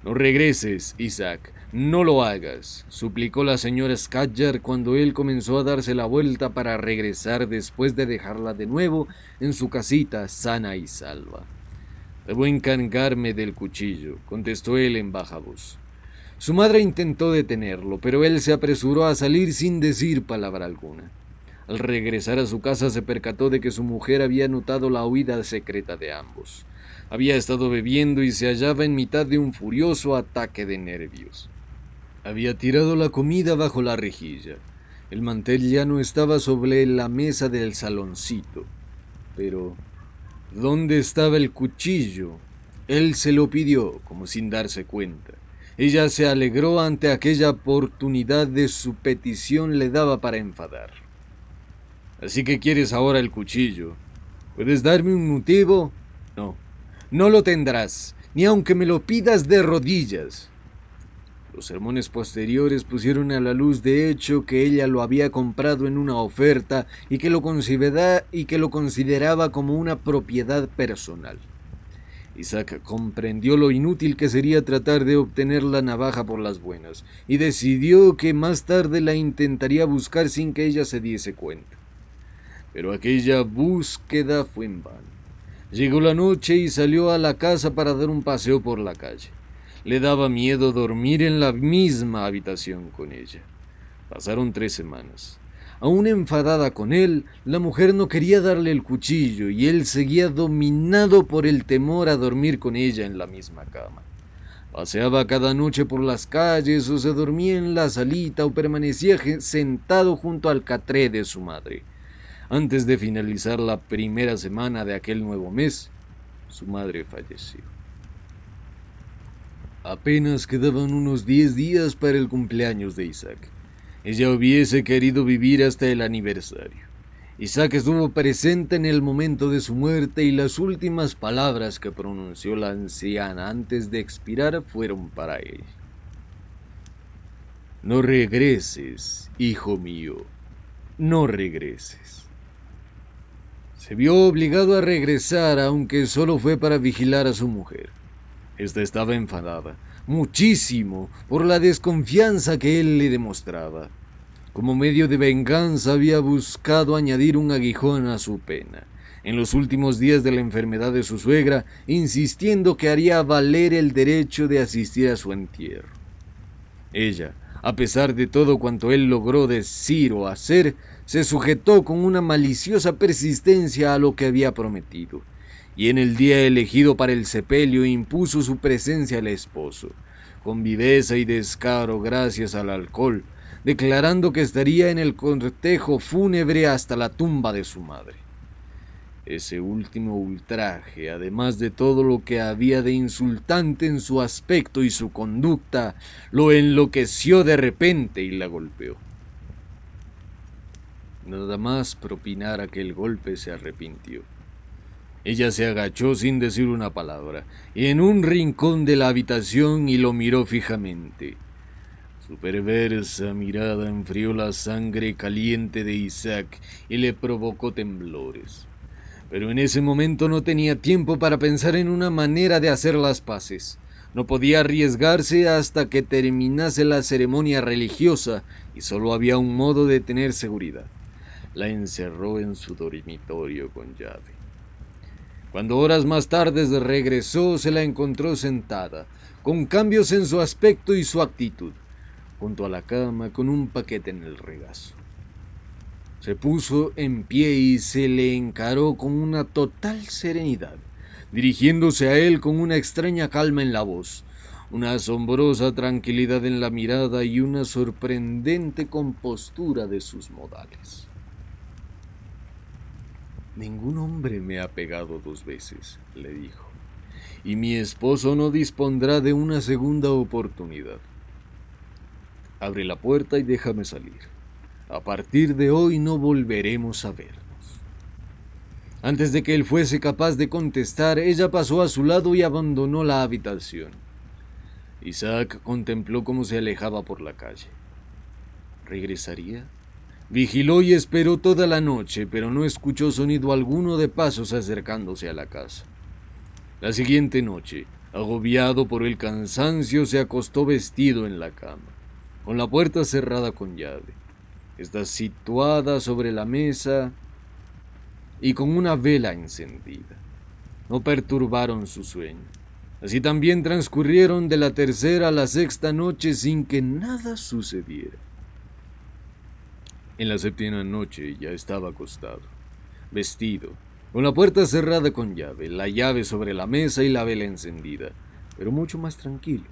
«No regreses, Isaac, no lo hagas», suplicó la señora Scudger cuando él comenzó a darse la vuelta para regresar después de dejarla de nuevo en su casita sana y salva. «Debo encargarme del cuchillo», contestó él en baja voz. Su madre intentó detenerlo, pero él se apresuró a salir sin decir palabra alguna. Al regresar a su casa se percató de que su mujer había notado la huida secreta de ambos. Había estado bebiendo y se hallaba en mitad de un furioso ataque de nervios. Había tirado la comida bajo la rejilla. El mantel ya no estaba sobre la mesa del saloncito. Pero ¿dónde estaba el cuchillo? Él se lo pidió, como sin darse cuenta. Ella se alegró ante aquella oportunidad de su petición le daba para enfadar. «¿Así que quieres ahora el cuchillo? ¿Puedes darme un motivo?» «No, no lo tendrás, ni aunque me lo pidas de rodillas». Los sermones posteriores pusieron a la luz de hecho que ella lo había comprado en una oferta y que lo consideraba como una propiedad personal. Isaac comprendió lo inútil que sería tratar de obtener la navaja por las buenas, y decidió que más tarde la intentaría buscar sin que ella se diese cuenta. Pero aquella búsqueda fue en vano. Llegó la noche y salió a la casa para dar un paseo por la calle. Le daba miedo dormir en la misma habitación con ella. Pasaron 3 semanas. Aún enfadada con él, la mujer no quería darle el cuchillo y él seguía dominado por el temor a dormir con ella en la misma cama. Paseaba cada noche por las calles o se dormía en la salita o permanecía sentado junto al catré de su madre. Antes de finalizar la primera semana de aquel nuevo mes, su madre falleció. Apenas quedaban unos 10 días para el cumpleaños de Isaac. Ella hubiese querido vivir hasta el aniversario. Isaac estuvo presente en el momento de su muerte y las últimas palabras que pronunció la anciana antes de expirar fueron para él. «No regreses, hijo mío, no regreses». Se vio obligado a regresar, aunque solo fue para vigilar a su mujer. Esta estaba enfadada, muchísimo, por la desconfianza que él le demostraba. Como medio de venganza había buscado añadir un aguijón a su pena, en los últimos días de la enfermedad de su suegra, insistiendo que haría valer el derecho de asistir a su entierro. Ella, a pesar de todo cuanto él logró decir o hacer, se sujetó con una maliciosa persistencia a lo que había prometido, y en el día elegido para el sepelio impuso su presencia al esposo, con viveza y descaro gracias al alcohol, declarando que estaría en el cortejo fúnebre hasta la tumba de su madre. Ese último ultraje, además de todo lo que había de insultante en su aspecto y su conducta, lo enloqueció de repente y la golpeó. Nada más propinar aquel golpe se arrepintió. Ella se agachó sin decir una palabra, en un rincón de la habitación y lo miró fijamente. Su perversa mirada enfrió la sangre caliente de Isaac y le provocó temblores. Pero en ese momento no tenía tiempo para pensar en una manera de hacer las paces. No podía arriesgarse hasta que terminase la ceremonia religiosa y solo había un modo de tener seguridad. La encerró en su dormitorio con llave. Cuando horas más tarde regresó, se la encontró sentada, con cambios en su aspecto y su actitud, junto a la cama con un paquete en el regazo. Se puso en pie y se le encaró con una total serenidad, dirigiéndose a él con una extraña calma en la voz, una asombrosa tranquilidad en la mirada y una sorprendente compostura de sus modales. «Ningún hombre me ha pegado 2 veces», le dijo, «y mi esposo no dispondrá de una segunda oportunidad. Abre la puerta y déjame salir. A partir de hoy no volveremos a vernos». Antes de que él fuese capaz de contestar, ella pasó a su lado y abandonó la habitación. Isaac contempló cómo se alejaba por la calle. ¿Regresaría? Vigiló y esperó toda la noche, pero no escuchó sonido alguno de pasos acercándose a la casa. La siguiente noche, agobiado por el cansancio, se acostó vestido en la cama, con la puerta cerrada con llave. Está situada sobre la mesa y con una vela encendida. No perturbaron su sueño. Así también transcurrieron de la tercera a la sexta noche sin que nada sucediera. En la séptima noche ya estaba acostado, vestido, con la puerta cerrada con llave, la llave sobre la mesa y la vela encendida, pero mucho más tranquilo.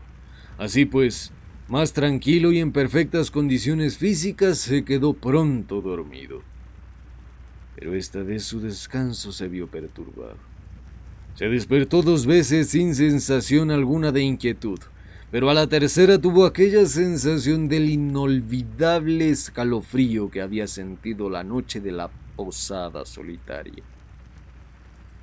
Así pues, más tranquilo y en perfectas condiciones físicas, se quedó pronto dormido. Pero esta vez su descanso se vio perturbado. Se despertó 2 veces sin sensación alguna de inquietud, pero a la tercera tuvo aquella sensación del inolvidable escalofrío que había sentido la noche de la posada solitaria.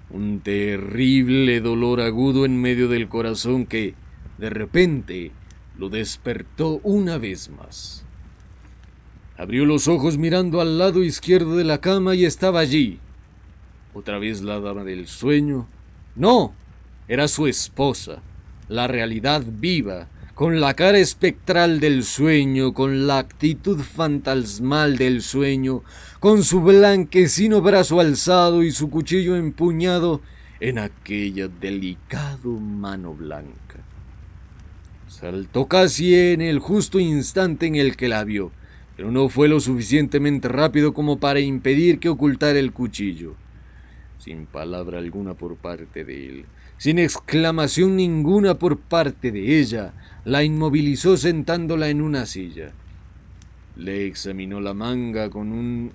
Un terrible dolor agudo en medio del corazón que, de repente, lo despertó una vez más. Abrió los ojos mirando al lado izquierdo de la cama y estaba allí. Otra vez la dama del sueño. No, era su esposa, la realidad viva, con la cara espectral del sueño, con la actitud fantasmal del sueño, con su blanquecino brazo alzado y su cuchillo empuñado en aquella delicada mano blanca. Saltó casi en el justo instante en el que la vio, pero no fue lo suficientemente rápido como para impedir que ocultara el cuchillo. Sin palabra alguna por parte de él, sin exclamación ninguna por parte de ella, la inmovilizó sentándola en una silla. Le examinó la manga con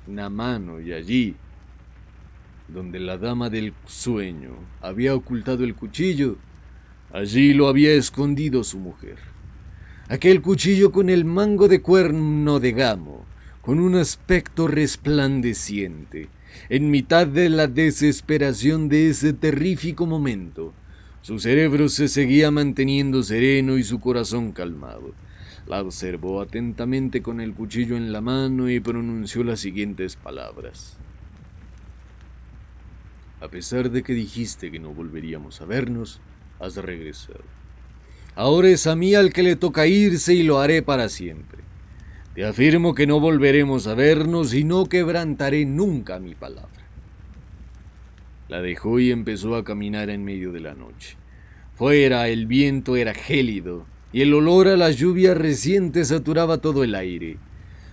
una mano y allí, donde la dama del sueño había ocultado el cuchillo, allí lo había escondido su mujer. Aquel cuchillo con el mango de cuerno de gamo, con un aspecto resplandeciente. En mitad de la desesperación de ese terrífico momento, su cerebro se seguía manteniendo sereno y su corazón calmado. La observó atentamente con el cuchillo en la mano y pronunció las siguientes palabras. A pesar de que dijiste que no volveríamos a vernos, has regresado. Ahora es a mí al que le toca irse y lo haré para siempre. Te afirmo que no volveremos a vernos y no quebrantaré nunca mi palabra. La dejó y empezó a caminar en medio de la noche. Fuera el viento era gélido y el olor a la lluvia reciente saturaba todo el aire.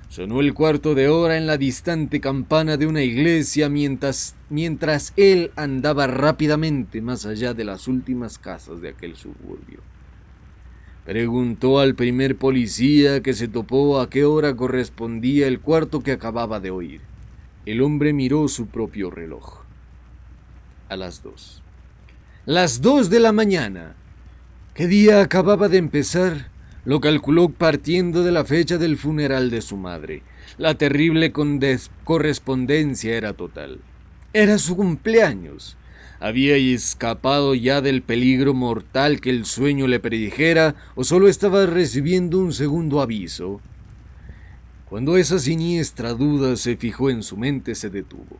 Sonó el 1/4 en la distante campana de una iglesia mientras él andaba rápidamente más allá de las últimas casas de aquel suburbio. Preguntó al primer policía que se topó a qué hora correspondía el cuarto que acababa de oír. El hombre miró su propio reloj. A las 2. ¡Las 2 de la mañana! ¿Qué día acababa de empezar? Lo calculó partiendo de la fecha del funeral de su madre. La terrible correspondencia era total. Era su cumpleaños. ¿Había escapado ya del peligro mortal que el sueño le predijera o solo estaba recibiendo un segundo aviso? Cuando esa siniestra duda se fijó en su mente, se detuvo.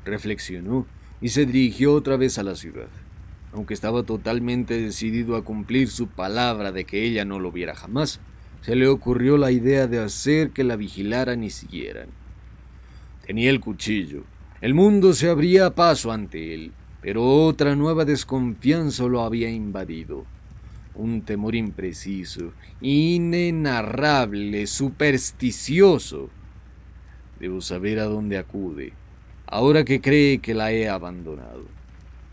Reflexionó y se dirigió otra vez a la ciudad. Aunque estaba totalmente decidido a cumplir su palabra de que ella no lo viera jamás, se le ocurrió la idea de hacer que la vigilaran y siguieran. Tenía el cuchillo. El mundo se abría a paso ante él. Pero otra nueva desconfianza lo había invadido. un temor impreciso, inenarrable, supersticioso. Debo saber a dónde acude, ahora que cree que la he abandonado,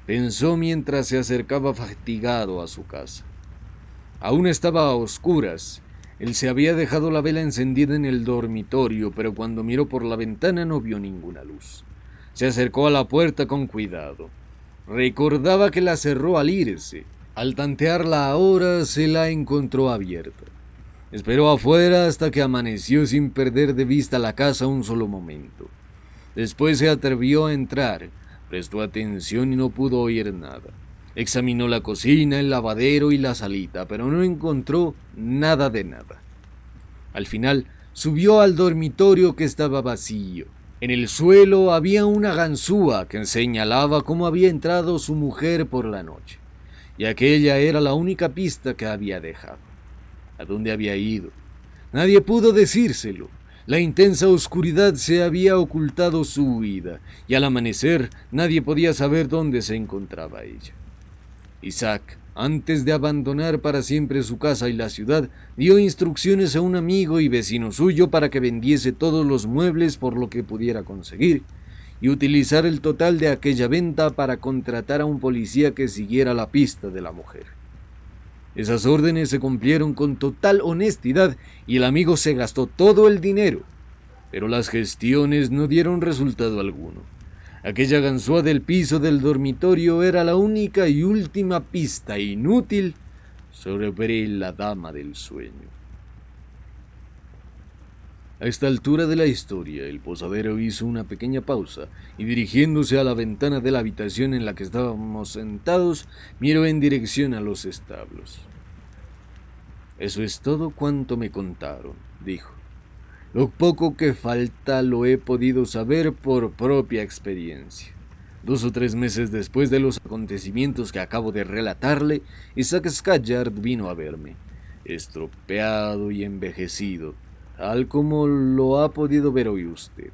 pensó mientras se acercaba fatigado a su casa. Aún estaba a oscuras. Él se había dejado la vela encendida en el dormitorio, pero cuando miró por la ventana no vio ninguna luz. Se acercó a la puerta con cuidado. Recordaba que la cerró al irse. Al tantearla ahora se la encontró abierta. Esperó afuera hasta que amaneció sin perder de vista la casa un solo momento. Después se atrevió a entrar, prestó atención y no pudo oír nada. Examinó la cocina, el lavadero y la salita, pero no encontró nada de nada. Al final subió al dormitorio que estaba vacío. En el suelo había una ganzúa que señalaba cómo había entrado su mujer por la noche, y aquella era la única pista que había dejado. ¿A dónde había ido? Nadie pudo decírselo. La intensa oscuridad se había ocultado su huida, y al amanecer nadie podía saber dónde se encontraba ella. Isaac, antes de abandonar para siempre su casa y la ciudad, dio instrucciones a un amigo y vecino suyo para que vendiese todos los muebles por lo que pudiera conseguir, y utilizar el total de aquella venta para contratar a un policía que siguiera la pista de la mujer. Esas órdenes se cumplieron con total honestidad y el amigo se gastó todo el dinero, pero las gestiones no dieron resultado alguno. Aquella ganzúa del piso del dormitorio era la única y última pista inútil sobre la dama del sueño. A esta altura de la historia, el posadero hizo una pequeña pausa y dirigiéndose a la ventana de la habitación en la que estábamos sentados, miró en dirección a los establos. «Eso es todo cuanto me contaron», dijo. «Lo poco que falta lo he podido saber por propia experiencia. 2 o 3 meses después de los acontecimientos que acabo de relatarle, Isaac Scatchard vino a verme, estropeado y envejecido, tal como lo ha podido ver hoy usted.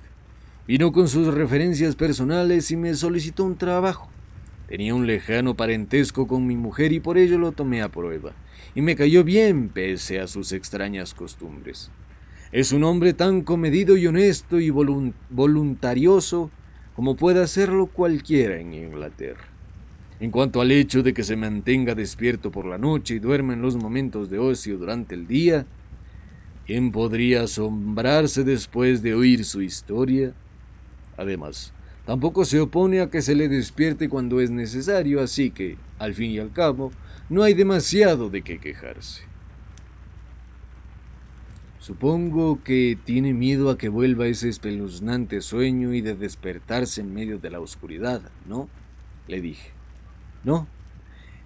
Vino con sus referencias personales y me solicitó un trabajo. Tenía un lejano parentesco con mi mujer y por ello lo tomé a prueba, y me cayó bien pese a sus extrañas costumbres. Es un hombre tan comedido y honesto y voluntarioso como puede hacerlo cualquiera en Inglaterra. En cuanto al hecho de que se mantenga despierto por la noche y duerma en los momentos de ocio durante el día, ¿quién podría asombrarse después de oír su historia? Además, tampoco se opone a que se le despierte cuando es necesario, así que, al fin y al cabo, no hay demasiado de qué quejarse. Supongo que tiene miedo a que vuelva ese espeluznante sueño y de despertarse en medio de la oscuridad, ¿no?, le dije. No,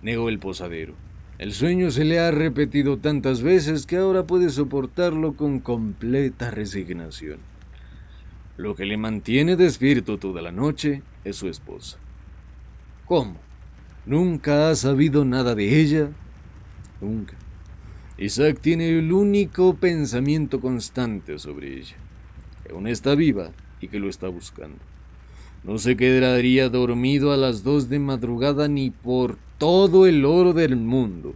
negó el posadero. El sueño se le ha repetido tantas veces que ahora puede soportarlo con completa resignación. Lo que le mantiene despierto toda la noche es su esposa. ¿Cómo? ¿Nunca ha sabido nada de ella? Nunca. Isaac tiene el único pensamiento constante sobre ella, que aún está viva y que lo está buscando. No se quedaría dormido a las 2 de madrugada ni por todo el oro del mundo.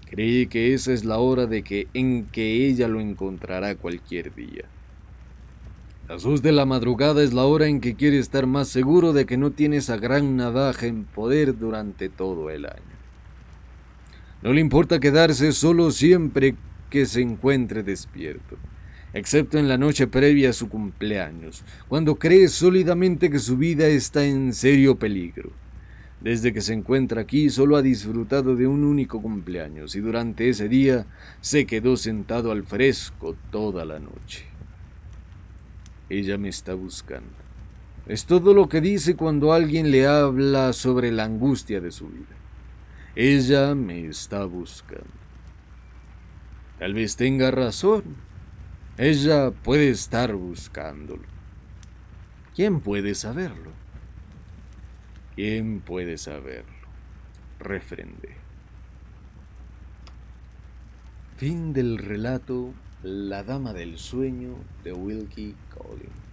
Cree que esa es la hora en que ella lo encontrará cualquier día. Las 2 de la madrugada es la hora en que quiere estar más seguro de que no tiene esa gran navaja en poder durante todo el año. No le importa quedarse solo siempre que se encuentre despierto, excepto en la noche previa a su cumpleaños, cuando cree sólidamente que su vida está en serio peligro. Desde que se encuentra aquí solo ha disfrutado de un único cumpleaños y durante ese día se quedó sentado al fresco toda la noche. Ella me está buscando. Es todo lo que dice cuando alguien le habla sobre la angustia de su vida. Ella me está buscando. Tal vez tenga razón. Ella puede estar buscándolo. ¿Quién puede saberlo? ¿Quién puede saberlo? Refrendé. Fin del relato La Dama del Sueño de Wilkie Collins.